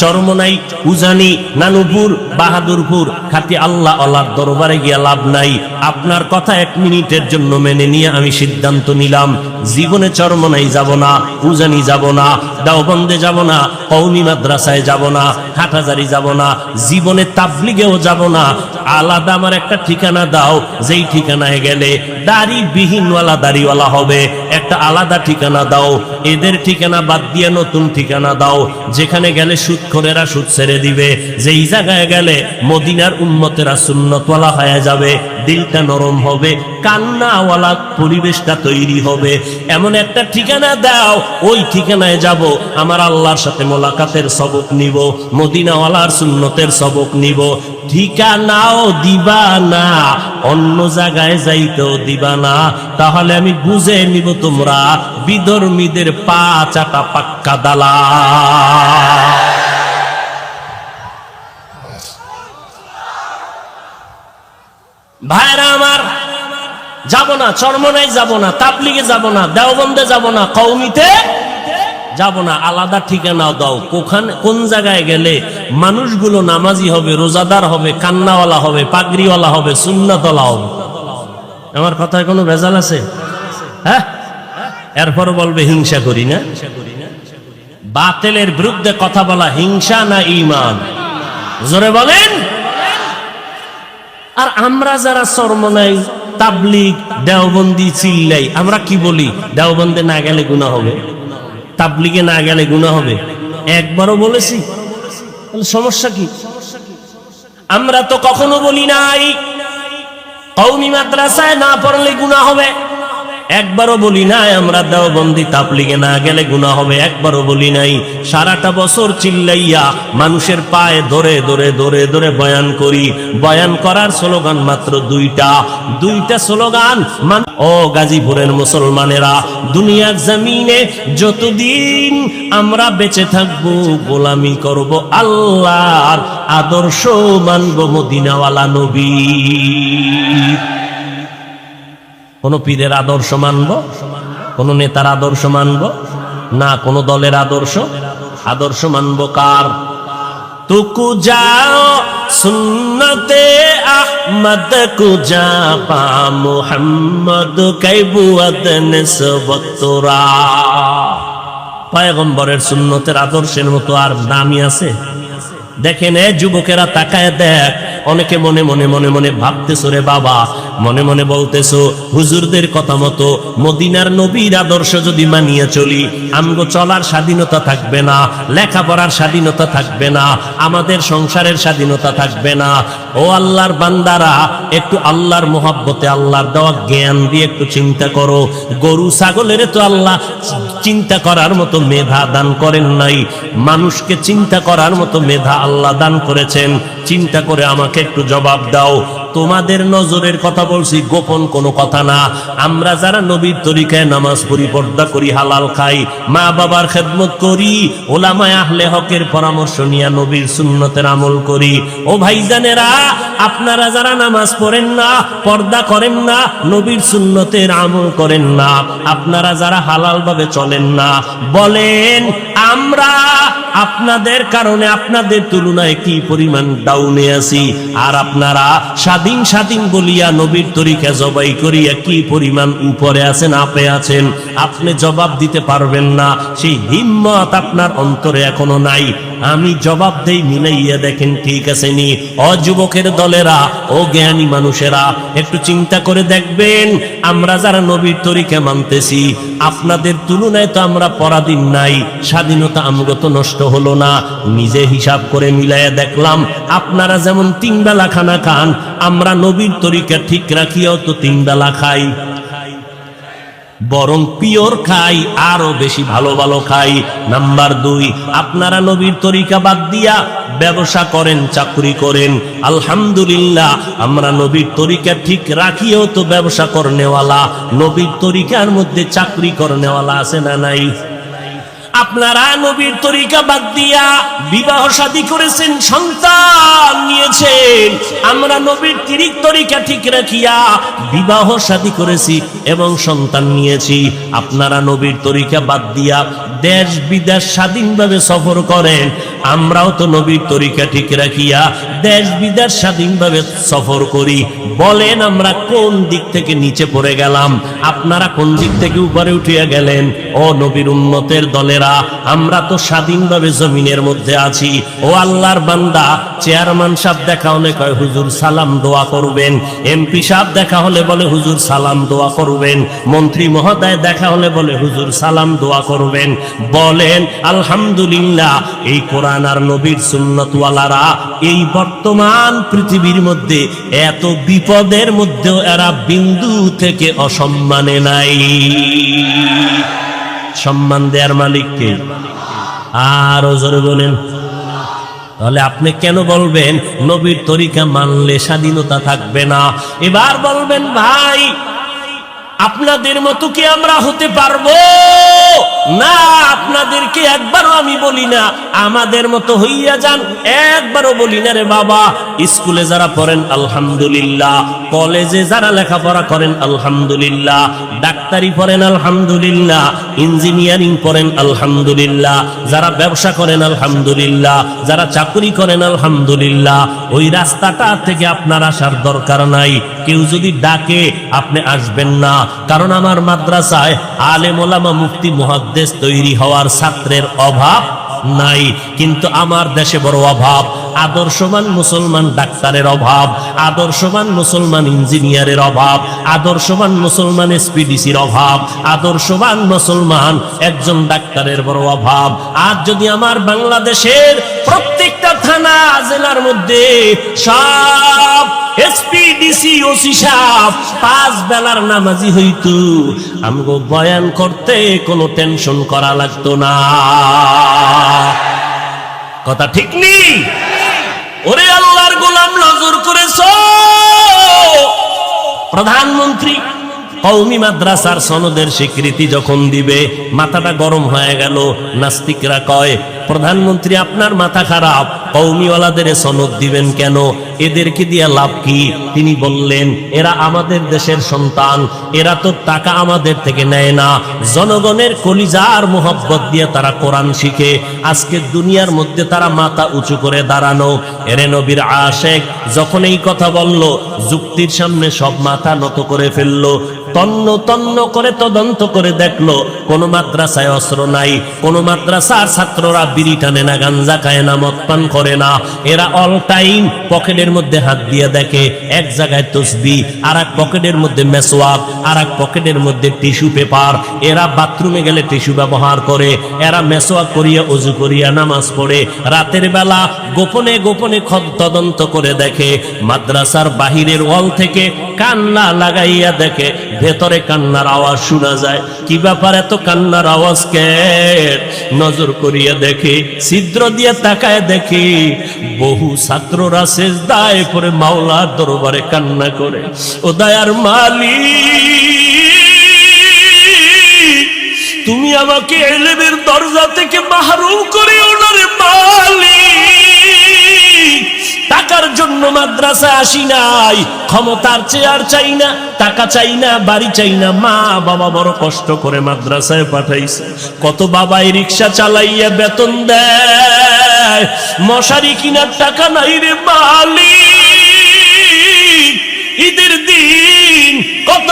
চরমনাই, উজানি, নানুপুর, বাহাদুরপুর খাঁটি আল্লাহ আল্লাহর দরবারে গিয়া লাভ নাই, আপনার কথা 1 মিনিটের জন্য মেনে নিয়ে আমি সিদ্ধান্ত নিলাম জীবনে চরমনাই যাব না, উজানি যাব না, দেওবন্দে যাব না, কওমি মাদ্রাসায় যাব না, হাটহাজারি যাব না, জীবনে তাবলিগেও যাব না। আলাদা আমার একটা ঠিকানা দাও, যেই ঠিকানায় গেলে দাড়িবিহীনওয়ালা দাড়িওয়ালা হবে, একটা আলাদা ঠিকানা দাও। এদের ঠিকানা বাদ দিয়ে নতুন ঠিকানা দাও, যেখানে গেলে সুদখোরেরা সুদ ছেড়ে দিবে, যেই জায়গায় গেলে মদিনার উম্মতেরা সুন্নতওয়ালা হয়ে যাবে, দিলটা নরম হবে, কান্নাওয়ালা পরিবেশটা তৈরি হবে, এমন একটা ঠিকানা দাও। ওই ঠিকানায় যাব, আমার আল্লাহর সাথে মোলাকাতের সবক নিব, মদিনাওয়ালার সুন্নতের সবক নিব। ঠিকানাও দিবা না, অন্য জায়গায় যাইতেও দিবা না, তাহলে আমি বুঝে নিব তোমরা বিধর্মীদের পা চাটা পাক্কা দালাল। ভাইরা আমার, যাব না, চরমনাই যাব না, তাবলিগে যাব না, দেওবন্দে যাব না, কওমিতে যাব না, আলাদা ঠিকানা দাও। কোন জায়গায় গেলে মানুষগুলো নামাজি হবে, রোজাদার হবে, কান্নাওয়ালা হবে, পাগড়িওয়ালা হবে, সুন্নাতওয়ালা হবে। আমার কথায় কোনো ভেজাল আছে? হ্যাঁ, এরপর বলবে হিংসা করি না। বাতিলের বিরুদ্ধে কথা বলা হিংসা না ঈমান? জোরে বলেন। আর আমরা যারা চরমনাই, তাবলিগ, দেওবন্দি চিল্লাই, আমরা কি বলি? দেওবন্দে না গেলে গুনাহ হবে, তাবলিগে না গেলে গুনাহ হবে। একবারও বলেছি? সমস্যা কি? আমরা তো কখনো বলি নাই কওমি মাদ্রাসায় না পড়লে গুনাহ হবে। একবারও বলি নাই আমরা দেওবন্দি তাবলীগে না গেলে গুনাহ হবে, একবারও বলি নাই। সারাটা বছর চিল্লাইয়া মানুষের পায়ে ধরে ধরে ধরে ধরে বয়ান করি। বয়ান করার স্লোগান মাত্র দুইটা স্লোগান। ও গাজীপুরের মুসলমানেরা, দুনিয়ার জমিনে যতদিন আমরা বেঁচে থাকব গোলামি করব আল্লাহর, আদর্শ মানব মদিনাওয়ালা নবী। কোন পীরের আদর্শ মানব, কোন নেতার আদর্শ মানব না, কোন দলের আদর্শ মানব কার? তুকু যাও সুন্নতে আহমদ কুজা পা মুহাম্মদ কাইবুয়াদ নিসবতরা। পয়গম্বরের সুন্নতের আদর্শের মতো আর দামি আছে? দেখেন এ যুবকেরা, তাকায় দেখ, অনেকে মনে মনে মনে মনে ভাবতেছো রে বাবা, মনে মনে বলতেছো হুজুরদের কথা মতো মদিনার নবীর আদর্শ যদি মানিয়ে চলি, আমগো চলার স্বাধীনতা থাকবে না, লেখাপড়ার স্বাধীনতা থাকবে না, আমাদের সংসারের স্বাধীনতা থাকবে না। ও আল্লাহর বান্দারা, একটু আল্লাহর মোহাব্বতে, আল্লাহর দেওয়া জ্ঞান দিয়ে একটু চিন্তা করো। গরু ছাগলের তো আল্লাহ চিন্তা করার মতো মেধা দান করেন নাই, মানুষকে চিন্তা করার মতো মেধা আল্লাহ দান করেছেন। চিন্তা করে আমাকে একটু জবাব দাও। তোমাদের নজরের কথা বলছি, গোপন কোনো কথা না। আমরা যারা নবীর তরিকায় নামাজ পড়ি, পর্দা করি, হালাল খাই, মা বাবার খেদমত করি, ওলামায়ে আহলে হকের পরামর্শ নিয়ে নবীর সুন্নতের আমল করি, ও ভাইজানেরা, আপনারা যারা নামাজ পড়েন না, পর্দা করেন না, নবীর সুন্নতের আমল করেন না, আপনারা যারা হালাল ভাবে চলেন না, বলেন আমরা আপনাদের কারণে, আপনাদের তুলনায় কি পরিমাণ ডাউনে আছি, আর আপনারা স্বাধীন স্বাধীন বলিয়া নবীর তরিকা জবাই করিয়া কি পরিমাণ উপরে আছেন, আপে আছেন। আপনি জবাব দিতে পারবেন না, সেই হিম্মত আপনার অন্তরে এখনো নাই। আমি জবাব দেই, মিলাইয়া দেখেন ঠিক আছে নি? অযুবকের দলেরা, ও জ্ঞানী মানুষেরা, একটু চিন্তা করে দেখবেন, আমরা যারা নবীর তরিকা মানতেছি, আপনাদের তুলনায় তো আমরা পরাধীন নাই, স্বাধীনতা আমগত নষ্ট হলো না। নিজে হিসাব করে মিলাইয়া দেখলাম, আপনারা যেমন 3 বেলা খানা খান, আমরা নবীর তরিকা ঠিক রাখিয়াও তো 3 বেলা খাই, বরং পিওর খাই, আরো বেশি ভালো ভালো খাই। নাম্বার 2, আপনারা নবীর তরিকা বাদ দিয়া ব্যবসা করেন, চাকরি করেন। আলহামদুলিল্লাহ, আমরা নবীর তরিকা ঠিক রাখিও তো ব্যবসা করনেওয়ালা, নবীর তরিকার মধ্যে চাকরি করনেওয়ালা আছে না নাই? আপনারা নবীর তরিকা বাদ দিয়া বিবাহ শাদী করেছেন, সন্তান নিয়েছেন। আমরা নবীর তরিকা ঠিক রাখিয়া বিবাহ শাদী করেছি এবং সন্তান নিয়েছি। আপনারা নবীর তরিকা বাদ দিয়া দেশ বিদেশ স্বাধীনভাবে সফর করেন, আমরাও তো নবীর তরিকা ঠিক রাখিয়া দেশ বিদেশ স্বাধীনভাবে সফর করি। বলেন আমরা কোন দিক থেকে নিচে পড়ে গেলাম, আপনারা কোন দিক থেকে উপরে উঠিয়া গেলেন? ও নবীর উম্মতের দলেরা, আমরা তো স্বাধীনভাবে জমিনের মধ্যে আছি। ও আল্লাহর বান্দা, চেয়ারম্যান সাহেব দেখা হলে কয় হুজুর সালাম দোয়া করবেন, এমপি সাহেব দেখা হলে বলে হুজুর সালাম দোয়া করবেন, মন্ত্রী মহোদয় দেখা হলে বলে হুজুর সালাম দোয়া করবেন। বলেন আলহামদুলিল্লাহ, এই কোরআন আর নবীর সুন্নতওয়ালারা এই বর্তমান পৃথিবীর মধ্যে এত বিপদের মধ্যেও এরা বিন্দু থেকে অসম্মানে নাই। সম্মান দেয়ার মালিককে আরো জোরে বলেন। তাহলে আপনি কেন বলবেন নবীর তরিকা মানলে স্বাধীনতা থাকবে না? এবার বলবেন ভাই, আপনাদের মতো কি আমরা হতে পারবো না? আপনাদেরকে একবারও আমি বলি না আমাদের মতো হইয়া যান, একবারও বলি না রে বাবা। স্কুলে যারা পড়েন আলহামদুলিল্লাহ, কলেজে যারা লেখাপড়া করেন আলহামদুলিল্লাহ, ডাক্তারি পড়েন আলহামদুলিল্লাহ, ইঞ্জিনিয়ারিং পড়েন আলহামদুলিল্লাহ, যারা ব্যবসা করেন আলহামদুলিল্লাহ, যারা চাকরি করেন আলহামদুলিল্লাহ। ওই রাস্তাটা থেকে আপনার আসার দরকার নাই। কেউ যদি ডাকে আপনি আসবেন না, কারণ আমার মাদ্রাসায় আলেম ওলামা মুফতি মুহাদ্দিস তৈরি হওয়ার ছাত্রের অভাব নাই, কিন্তু আমার দেশে বড় অভাব। আদর্শবান মুসলমান ডাক্তারের অভাব, আদর্শবান মুসলমান ইঞ্জিনিয়ারের অভাব, আদর্শবান মুসলমান এসপিডিসির অভাব, আদর্শবান মুসলমান একজন ডাক্তারের বড় অভাব। আর যদি আমার বাংলাদেশের প্রত্যেকটা থানা জেলার মধ্যে সব এসপি ডিসি ওসি সাহেব 5 বেলার নামাজি হইতো, আমগো বয়ান করতে কোনো টেনশন করা লাগতো না। কথা ঠিক নেই? ওরে আল্লাহর গোলাম, নজর করেছো? প্রধানমন্ত্রী কওমি মাদ্রাসার সনদের স্বীকৃতি যখন দিবে, মাথাটা গরম হয়ে গেল। নাস্তিকরা কয়, প্রধানমন্ত্রী আপনার মাথা খারাপ, কওমিওয়ালাদের সনদ দিবেন কেন? এদেরকে দিয়ে লাভ কি? তিনি বললেন, এরা আমাদের দেশের সন্তান, এরা তো টাকা আমাদের থেকে নেয় না, জনগণের কলিজার মোহব্বত দিয়ে তারা কোরআন শিখে। আজকে দুনিয়ার মধ্যে তারা মাথা উঁচু করে দাঁড়ানো। এরে নবীর আশেক যখন এই কথা বলল, যুক্তির সামনে সব মাথা নত করে ফেললো। তন্ন তন্ন করে তদন্ত করে দেখলো, কোন মাদ্রাসায় অস্ত্র নাই, কোন মাদ্রাসার ছাত্ররা বিড়ি টানে না, গাঞ্জা খায় না, মদ পান করে না। এরা অল টাইম পকেটের মধ্যে হাত দিয়ে দেখে, এক জায়গায় তসবিহ, আর এক পকেটের মধ্যে মেসওয়াক, আর এক পকেটের মধ্যে টিস্যু পেপার। এরা বাথরুমে গেলে টিস্যু ব্যবহার করে, এরা মেসওয়াক করিয়া ওযু করিয়া নামাজ পড়ে। রাতের বেলা গোপনে গোপনে তদন্ত করে দেখে, মাদ্রাসার বাহিরের ওয়াল থেকে কান্না লাগাইয়া দেখে, ভেতরে কান্নার আওয়াজ শোনা যায়। কি ব্যাপার, এত কান্নার আওয়াজ কে? নজর করিয়া দেখে, ছিদ্র দিয়ে তাকায় দেখে, বহু ছাত্ররা সেজদায় পড়ে মাওলার দরবারে কান্না করে, ও দয়ার মালিক, তুমি আমাকে ইলমের দরজা থেকে মাহরুম করিও না রে মালিক। টাকার জন্য মাদ্রাসায় আসি নাই, ক্ষমতার চেয়ার চাই না, টাকা চাই না, বাড়ি চাই না। মা বাবা বড় কষ্ট করে মাদ্রাসায় পাঠাইছে, কত বাবাই রিক্সা চালাইয়া বেতন দেয়, মশারি কিনার টাকা নাই রে মালিক। ঈদের দিন কত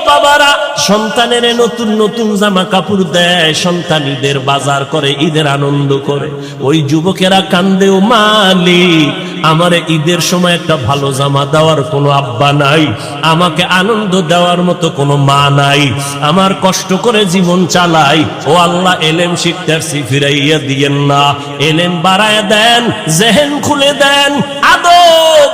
বাবারা সন্তানের নতুন নতুন জামা কাপড় দেয়, সন্তান ঈদের বাজার করে, ঈদের আনন্দ করে। ওই যুবকেরা কান্দেও, মালিক আমার ঈদের সময় একটা ভালো জামা দেওয়ার কোনো আব্বা নাই, আমাকে আনন্দ দেওয়ার মতো কোনো মা নাই, আমার কষ্ট করে জীবন চালাই। ও আল্লাহ, এলেম শিখতে আসছি, ফিরাইয়া দিয়েন না, এলেম বাড়ায় দেন, জেহেন খুলে দেন, আদো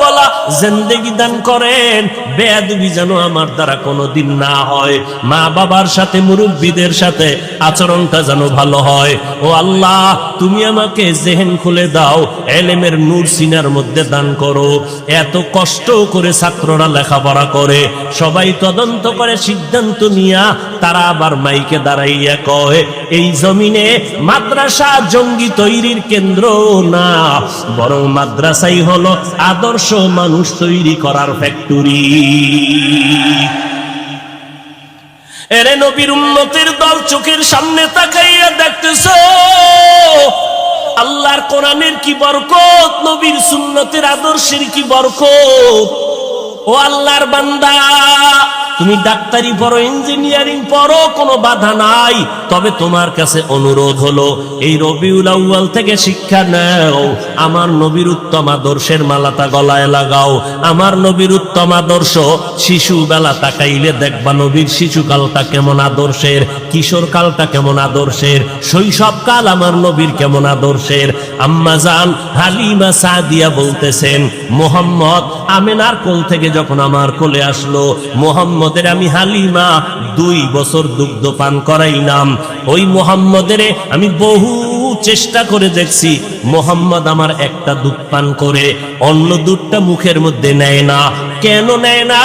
বলা জিন্দেগি দান করেন। বেয়াদবি যেন আমার দ্বারা কোনোদিন না হয়, মা বাবার সাথে মুরব্বীদের সাথে আচরণটা যেন ভালো হয়। ও আল্লাহ, তুমি আমাকে জেহেন খুলে দাও, এলেমের নূর সিনার মধ্যে দান করো। এত কষ্ট করে ছাত্ররা লেখাপড়া করে, সবাই তদন্ত করে সিদ্ধান্ত নিয়া তারা আবার মাইকে দাঁড়াইয়া কয়, এই জমিনে মাদ্রাসা জঙ্গি তৈরির কেন্দ্র না, বরং মাদ্রাসাই হলো আদর্শ মানুষ তৈরি করার ফ্যাক্টরি। এরে নবীর উম্মতের দল, চোখের সামনে তাকাইয়া দেখতেছো আল্লাহর কোরআনের কি বরকত, নবীর সুন্নতের আদর্শের কি বরকত। ও আল্লাহর বান্দা, তুমি ডাক্তারি পড়ো, ইঞ্জিনিয়ারিং পড়ো, কোনো বাধা নাই। তবে তোমার কাছে অনুরোধ হলো, এই রবিউল আউয়াল থেকে শিক্ষা নাও, আমার নবীর উত্তম আদর্শের মালাটা গলায় লাগাও। আমার নবীর উত্তম আদর্শ, শিশু বেলা তাকাইলে দেখবা নবীর শিশুকালটা কেমন আদর্শের, কিশোর কালটা কেমন আদর্শের, শৈশবকাল আমার নবীর কেমন আদর্শের। আম্মা জান হালিমা সাদিয়া বলতেছেন, মোহাম্মদ আমেনার কোল থেকে যখন আমার কোলে আসলো, মোহাম্মদের আমি হালিমা 2 বছর দুগ্ধ পান করাইলাম। ওই মোহাম্মদের আমি বহু চেষ্টা করে দেখছি, মোহাম্মদ আমার একটা দুধ পান করে অন্য দুধটা মুখের মধ্যে নেয় না। কেন নেয় না?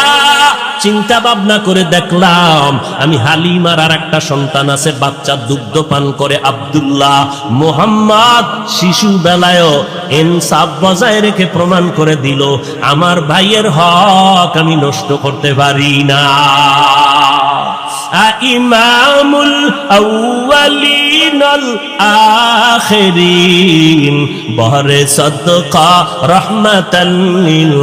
চিন্তা ভাবনা করে দেখলাম, আমি হালিমার আর একটা সন্তান আছে, বাচ্চা দুগ্ধ পান করে, আব্দুল্লাহ। মোহাম্মদ শিশু বেলায়ও ইনসাফ বজায় রেখে প্রমাণ করে দিল, আমার ভাইয়ের হক আমি নষ্ট করতে পারি না। ইমামুল আউয়ালিন আল আখিরিন, বহরে সদকা রহমাতাল লিল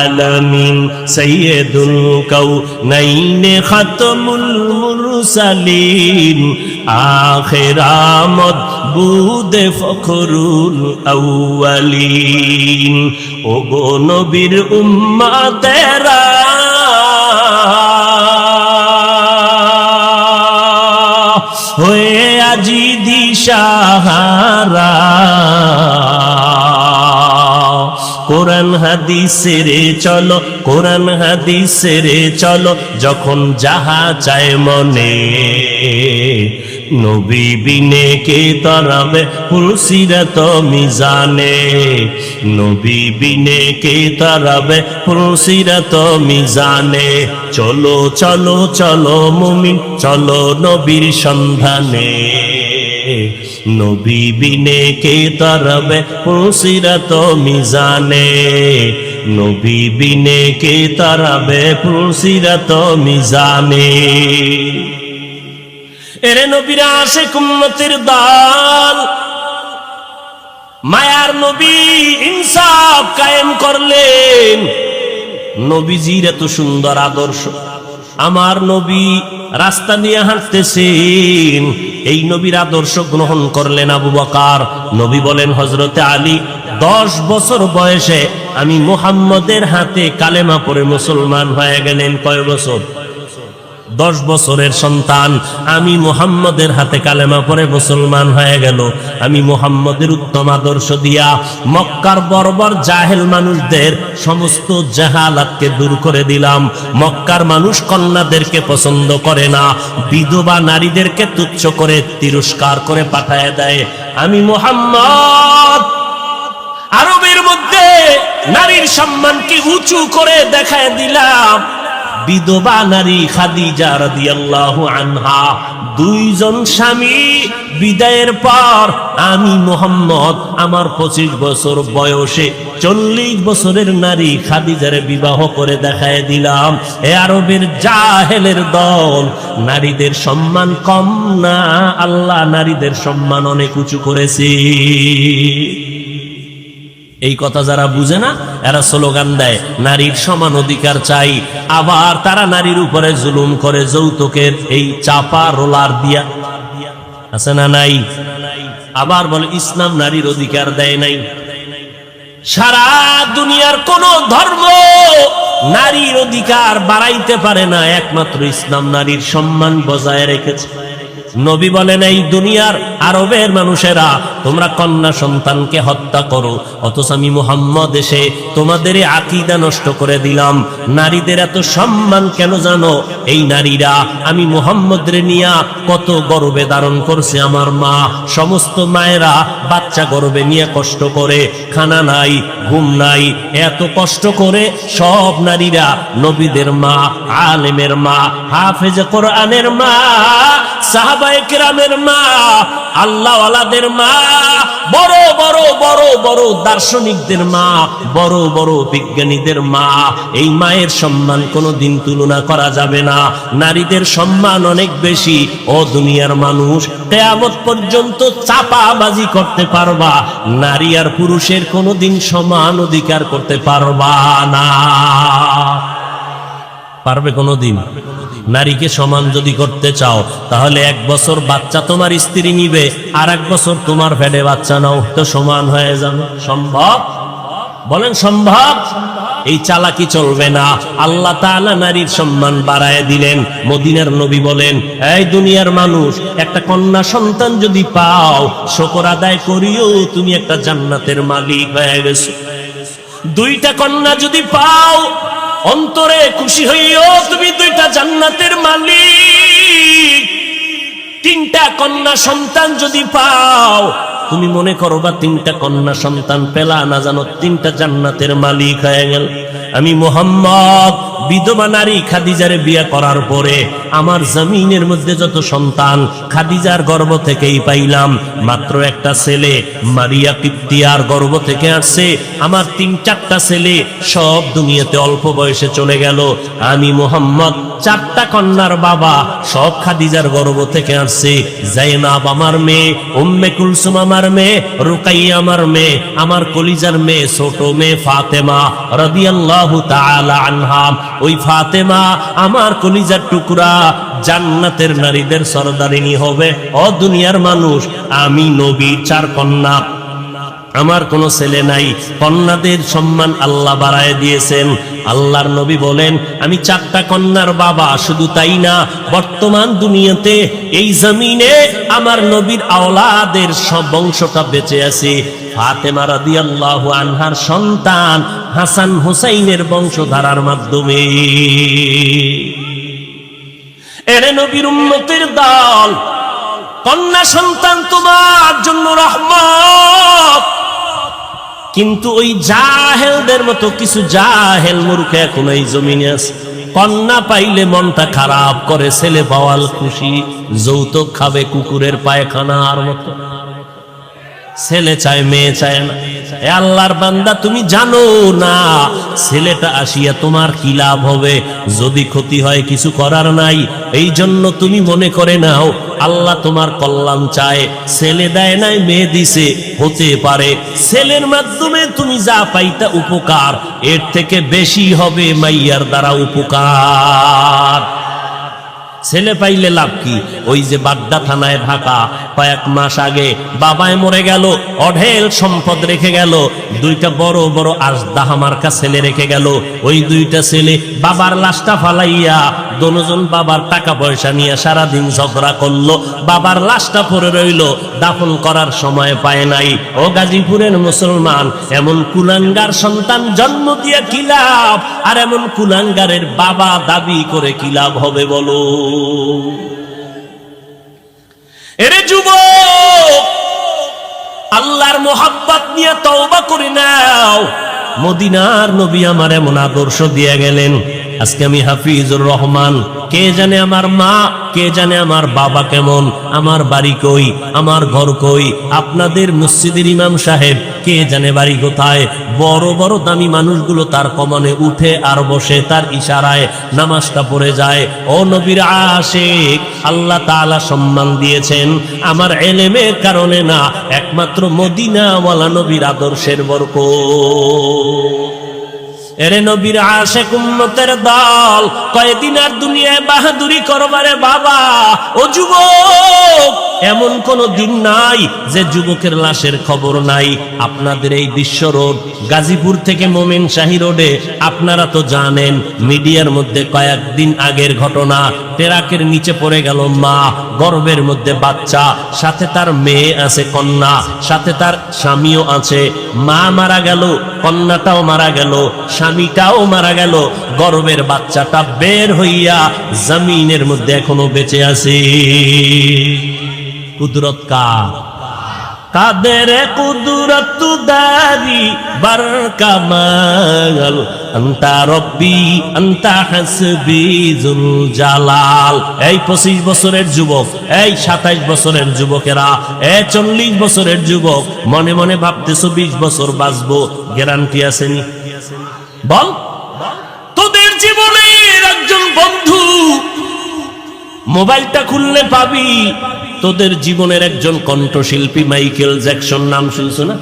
আলামিন, সাইয়্যিদুল কাউনাইন খাতামুল মুরসালিন, আখির আমদ বুদে ফখরুল আউয়ালিন। ও গো নবীর উম্মতেরা, হয়ে আজি দিশাহারা, কোরআন হাদিসের চলো, কোরআন হাদিসের চলো, যখন যাহা চায় মনে। নবী বিনে কে তরাবে পুলসিরাত মিজানে, নবী বিনে কে তরাবে পুলসিরাত মিজানে। চলো চলো চলো মুমিন, চলো নবীর সন্ধানে, নবী বিনে কে তরাবে পুলসিরাত মিজানে, নবী বিনে কে তরাবে পুলসিরাত মিজানে। এরে নবীর আশিক উম্মতের দল, মায়ার নবী ইনসাফ কায়েম করলেন। নবীজির এত সুন্দর আদর্শ, আমার নবী রাস্তা দিয়ে হাঁটতেছেন, এই নবীর আদর্শ গ্রহণ করলেন আবু বকর। নবী বলেন হযরতে আলী, 10 বছর বয়সে আমি মুহাম্মদের হাতে কালেমা পড়ে মুসলমান হয়ে গেলেন। কয় বছর? 10 বছরের সন্তান আমি মুহাম্মদের হাতে কালেমা পড়ে মুসলমান হয়ে গেল। আমি মুহাম্মদের উত্তম আদর্শ দিয়া মক্কার বর্বর জাহেল মানুষদের সমস্ত জাহালাতকে দূর করে দিলাম। মক্কার মানুষ কন্যাদেরকে পছন্দ করে না, বিধবা নারীদেরকে তুচ্ছ করে তিরস্কার করে পাঠায় দেয়। আমি মুহাম্মদ আরবের মধ্যে নারীর সম্মানকে উঁচু করে দেখায় দিলাম। বিধবা নারী খাদিজা রাদিয়াল্লাহু আনহা, 2 জন স্বামী বিদায়ের পর আমি মুহাম্মদ আমার 25 বছর বয়সে 40 বছরের নারী খাদিজারে বিবাহ করে দেখায় দিলাম। এ আরবের জাহেলের দল, নারীদের সম্মান কম না, আল্লাহ নারীদের সম্মান অনেক উঁচু করেছে। এই কথা যারা বুঝে না, এরা স্লোগান দেয় নারীর সমান অধিকার চাই, আবার তারা নারীর উপরে জুলুম করে যৌতুকের এই চাপা রোলার দিয়া, আছে না নাই? আবার বলে ইসলাম নারীর অধিকার দেয় নাই। সারা দুনিয়ার কোন ধর্ম নারীর অধিকার বাড়াইতে পারে না, একমাত্র ইসলাম নারীর সম্মান বজায় রেখেছে। নবী বলেন, এই দুনিয়ার আরবের মানুষেরা তোমরা কন্যা সন্তানকে হত্যা করো, অথচ আমি মুহাম্মদ এসে তোমাদের আকীদা নষ্ট করে দিলাম। নারীদের এত সম্মান কেন জানো? এই নারীরা আমি মুহাম্মদের নিয়া কত গর্বে ধারণ করছে আমার মা। সমস্ত মায়েরা বাচ্চা গর্বে নিয়ে কষ্ট করে, খানা নাই, ঘুম নাই, এত কষ্ট করে সব নারীরা নবীদের মা, আলেমের মা, হাফেজে কোরআনের মা, সাহাবায়ে কেরামের মা, আল্লাহওয়ালাদের মা, বড় বড় বড় বড় দার্শনিকদের মা, বড় বড় বিজ্ঞানীদের মা। এই মায়ের সম্মান কোনোদিন তুলনা করা যাবে না। নারীদের সম্মান অনেক বেশি। ও দুনিয়ার মানুষ, কিয়ামত পর্যন্ত চাপাবাজি করতে পারবা, নারী আর পুরুষের কোনোদিন সমান অধিকার করতে পারবা না। পারবে কোনোদিন? নারীকে সমান যদি করতে চাও, তাহলে 1 বছর বাচ্চা তোমার স্ত্রী নিবে, আর 1 বছর তোমার পেটে বাচ্চা নাও, তো সমান হয়ে যাবে। সম্ভব? বলেন সম্ভব? এই চালাকি চলবে না। আল্লাহ তাআলা নারীর সম্মান বাড়ায় দিলেন। মদিনার নবী বলেন, এই দুনিয়ার মানুষ, একটা কন্যা সন্তান যদি পাও, শুকর আদায় করিও, তুমি একটা জান্নাতের মালিক হয়ে গেছো। 2টা কন্যা যদি পাও, অন্তরে খুশি হইও, তুমি 2টা জান্নাতের মালিক। 3টা কন্যা সন্তান যদি পাও, তুমি মনে করবা 3টা কন্যা সন্তান পেলা না জানো 3টা জান্নাতের মালিক হয়ে গেল। আমি মুহাম্মদ বিধবা নারী খাদিজারে বিয়ে করার পরে আমার জমিনের মধ্যে যত সন্তান খাদিজার গর্ভ থেকেই পাইলাম। মাত্র একটা ছেলে মারিয়া কিপ্তিয়ার গর্ভ থেকে আসছে। আমার 3-4টা ছেলে সব দুনিয়াতে অল্প বয়সে চলে গেল। আমি মুহাম্মদ 4টা কন্যার বাবা, সব খাদিজার গর্ভ থেকে আসছে। যায়েনাব আমার মেয়ে, উম্মে কুলসুম আমার মেয়ে, রুকাইয়া আমার মেয়ে, আমার কলিজার মেয়ে ছোট মেয়ে ফাতেমা রাদিয়াল্লাহু তাআলা আনহা। ওই ফাতেমা আমার কলিজার টুকরা, জান্নাতের নারীদের সরদারিনী হবে। ও দুনিয়ার মানুষ, আমি নবী 4 কন্যা আমার কোনো ছেলে নাই। কন্যাদের সম্মান আল্লাহ বাড়ায় দিয়েছেন। আল্লাহর নবী বলেন, আমি 4টা কন্যার বাবা। শুধু তাই না, বর্তমান দুনিয়াতে এই জমিনে আমার নবীর আওলাদের সব বংশটা বেঁচে আছে। ফাতেমা রাদিয়াল্লাহু আনহার সন্তান হাসান হুসাইনের বংশধারার মাধ্যমে। এরে নবীর উম্মতের দল, কন্যা সন্তান তোমার জন্য রহমত। কিন্তু ওই জাহেলদের মতো কিছু জাহেল মূর্খ এখন এই জমিনে আছে। কন্যা পাইলে মনটা খারাপ করে, ছেলে পাওয়াল খুশি, যৌতুক খাবে কুকুরের পায়খানার মতো। ছেলে চায়, মেয়ে চায় না। এ আল্লাহর বান্দা, তুমি জানো না ছেলেটা আসিয়া তোমার কি লাভ হবে? যদি ক্ষতি হয় কিছু করার নাই। এই জন্য তুমি মনে করে নাও আল্লাহ তোমার কল্যাণ চায়। ছেলে দেয় নাই, মেয়ে দিছে, হতে পারে ছেলের মাধ্যমে তুমি যা পাইতা উপকার, এর থেকে বেশি হবে মাইয়ার দ্বারা উপকার। ছেলে পাইলে লাভ কি? ওই যে বাড্ডা থানায় ঢাকা, কয়েক মাস আগে বাবায় মরে গেল, অঢেল সম্পদ রেখে গেল, 2টা বড় বড় আজদাহা মার্কা ছেলে রেখে গেল। ওই 2টা ছেলে বাবার লাশটা ফালাইয়া দুজন বাবার টাকা পয়সা নিয়ে সারাদিন ঝগড়া করলো। বাবার লাশটা পড়ে রইল, দাফন করার সময় পায় নাই। ও গাজীপুরের মুসলমান, এমন কুলাঙ্গার সন্তান জন্ম দিয়ে কি লাভ? আর এমন কুলাঙ্গারের বাবা দাবি করে কি লাভ হবে বলো? এরে যুবক, আল্লাহর মোহাব্বত নিয়ে তওবা করে নাও। মদিনার নবী আমার এমন আদর্শ দিয়ে গেলেন। আজকে আমি হাফিজুর রহমান, কে জানে আমার মা, কে জানে আমার বাবা কেমন, আমার বাড়ি কই, আমার ঘর কই। আপনাদের মসজিদের ইমাম সাহেব কে জানে বাড়ি কোথায়। বড় বড় দামি মানুষগুলো তার কমানে উঠে আর বসে, তার ইশারায় নামাজটা পড়ে যায়। ও নবীর আশিক, আল্লাহ তাআলা সম্মান দিয়েছেন আমার ইলমের কারণে না, একমাত্র মদিনাওয়ালা নবীর আদর্শের বরকত। এরে নবীর আশিক উম্মতের দল, কয়দিন আর দুনিয়ায় বাহাদুরি করবারে বাবা। ও যুবক, এমন কোন দিন নাই যে যুবকের লাশের খবর নাই। আপনাদের এই বিশ্ব রোড, গাজীপুর থেকে মোমিনশাহী রোডে, আপনারা তো জানেন মিডিয়ার মধ্যে কয়েকদিন আগের ঘটনা। ট্রাকের নিচে পড়ে গেল মা, গর্ভের মধ্যে বাচ্চা, সাথে তার মেয়ে আছে, কন্যা, সাথে তার স্বামীও আছে। মা মারা গেল, কন্যাটাও মারা গেল, স্বামীটাও মারা গেল, গর্ভের বাচ্চাটা বের হইয়া জমিনের মধ্যে এখনো বেঁচে আছে। কুদরত কার? কাদের কুদরত দারি বার কামাল, আন্তা রব্বি আন্তা হাসবি যুল জালাল। এই 25 বছরের যুবক, এই 27 বছরের যুবকেরা, এই 40 বছরের যুবক, মনে মনে ভাবতেছো 20 বছর বাঁচবো, গ্যারান্টি আসেনি? বল, তোদের জীবনের একজন বন্ধু, মোবাইলটা খুললে পাবি তোদের জীবনের একজন কণ্ঠশিল্পী মাইকেল জ্যাকসন, নাম শুনছো না?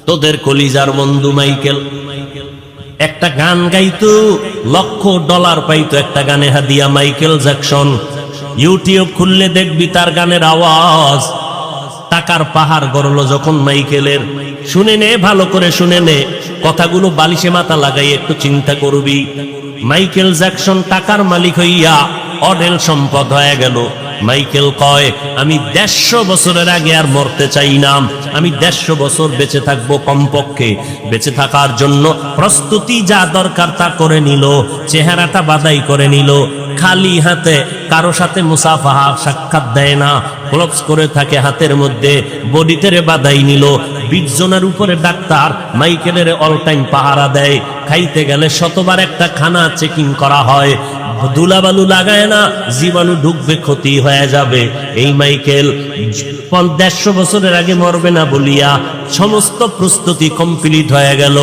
তোদের কলিজার বন্ধু মাইকেল একটা গান গাইতো, $1,00,000 পাইতো একটা গানে হাদিয়া। মাইকেল জ্যাকসন, ইউটিউব খুললে দেখবি তার গানের আওয়াজ। টাকার পাহাড় গড়লো যখন মাইকেলের। শুনে নে, ভালো করে শুনে নে, কথাগুলো বালিশে মাথা লাগাই একটু চিন্তা করবি। মাইকেল জ্যাকসন টাকার মালিক হইয়া অঢেল সম্পদ হয়ে গেল। মাইকেল কয়, আমি 150 বছরের আগে আর মরতে চাই না, আমি 150 বছর বেঁচে থাকবো কমপক্ষে। বেঁচে থাকার জন্য প্রস্তুতি যা দরকার তা করে নিল, চেহারাটা বাদাই করে নিল, খালি হাতে, কারো সাথে মুসাফাহা সাক্ষাৎ দেয় না, গ্লোভস করে থাকে হাতের মধ্যে, বডিতে বাদাই নিল। 20 জনের উপরে ডাক্তার মাইকেলের অল টাইম পাহারা দেয়। খাইতে গেলে শতবার একটা খানা চেকিং করা হয়, ধুলাবালু লাগায় না, জীবাণু ঢুকবে, ক্ষতি হয়ে যাবে। এই মাইকেল 150 বছরের আগে মরবে না বলিয়া সমস্ত প্রস্তুতি কমপ্লিট হয়ে গেল।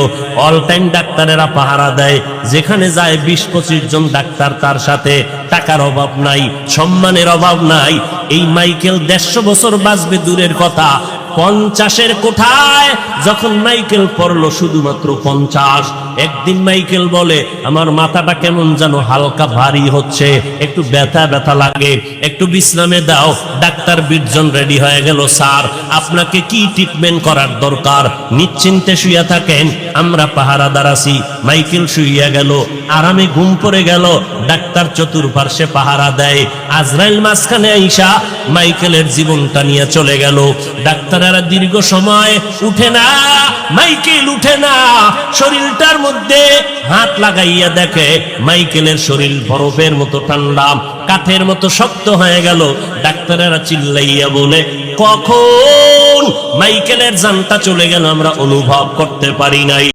অল টাইম ডাক্তারেরা পাহারা দেয়, যেখানে যায় 20-25 জন ডাক্তার তার সাথে। টাকার অভাব নাই, সম্মানের অভাব নাই। এই মাইকেল 150 বছর বাঁচবে দূরের কথা, 50-এর কোঠায় যখন মাইকেল পড়লো শুধুমাত্র 50, একদিন মাইকেল বলে আমার মাথাটা কেমন যেন হালকা ভারী হচ্ছে, একটু ব্যথা ব্যথা লাগে, একটু বিশ্রামে দাও। ডাক্তার বিরজন রেডি হয়ে গেল, স্যার আপনাকে কি ট্রিটমেন্ট করার দরকার, নিশ্চিন্তে শুয়ে থাকেন, আমরা পাহারাদার আছি। মাইকেল শুইয়া গেল, আরামে ঘুম পড়ে গেল। ডাক্তার চতুর্পার্শ্বে পাহারা দেয়, আজরাইল মাঝখানে আইসা মাইকেলের জীবনটা নিয়ে চলে গেল। ডাক্তারেরা দীর্ঘ সময় উঠে না, মাইকেল উঠে না। শরীরটার মধ্যে হাত লাগাইয়া দেখে মাইকেলের শরীর বরফের মতো ঠান্ডা, কাঠের মতো শক্ত হয়ে গেল। ডাক্তারেরা চিল্লাইয়া বলে, কখন মাইকেলের জানটা চলে গেল আমরা অনুভব করতে পারি নাই।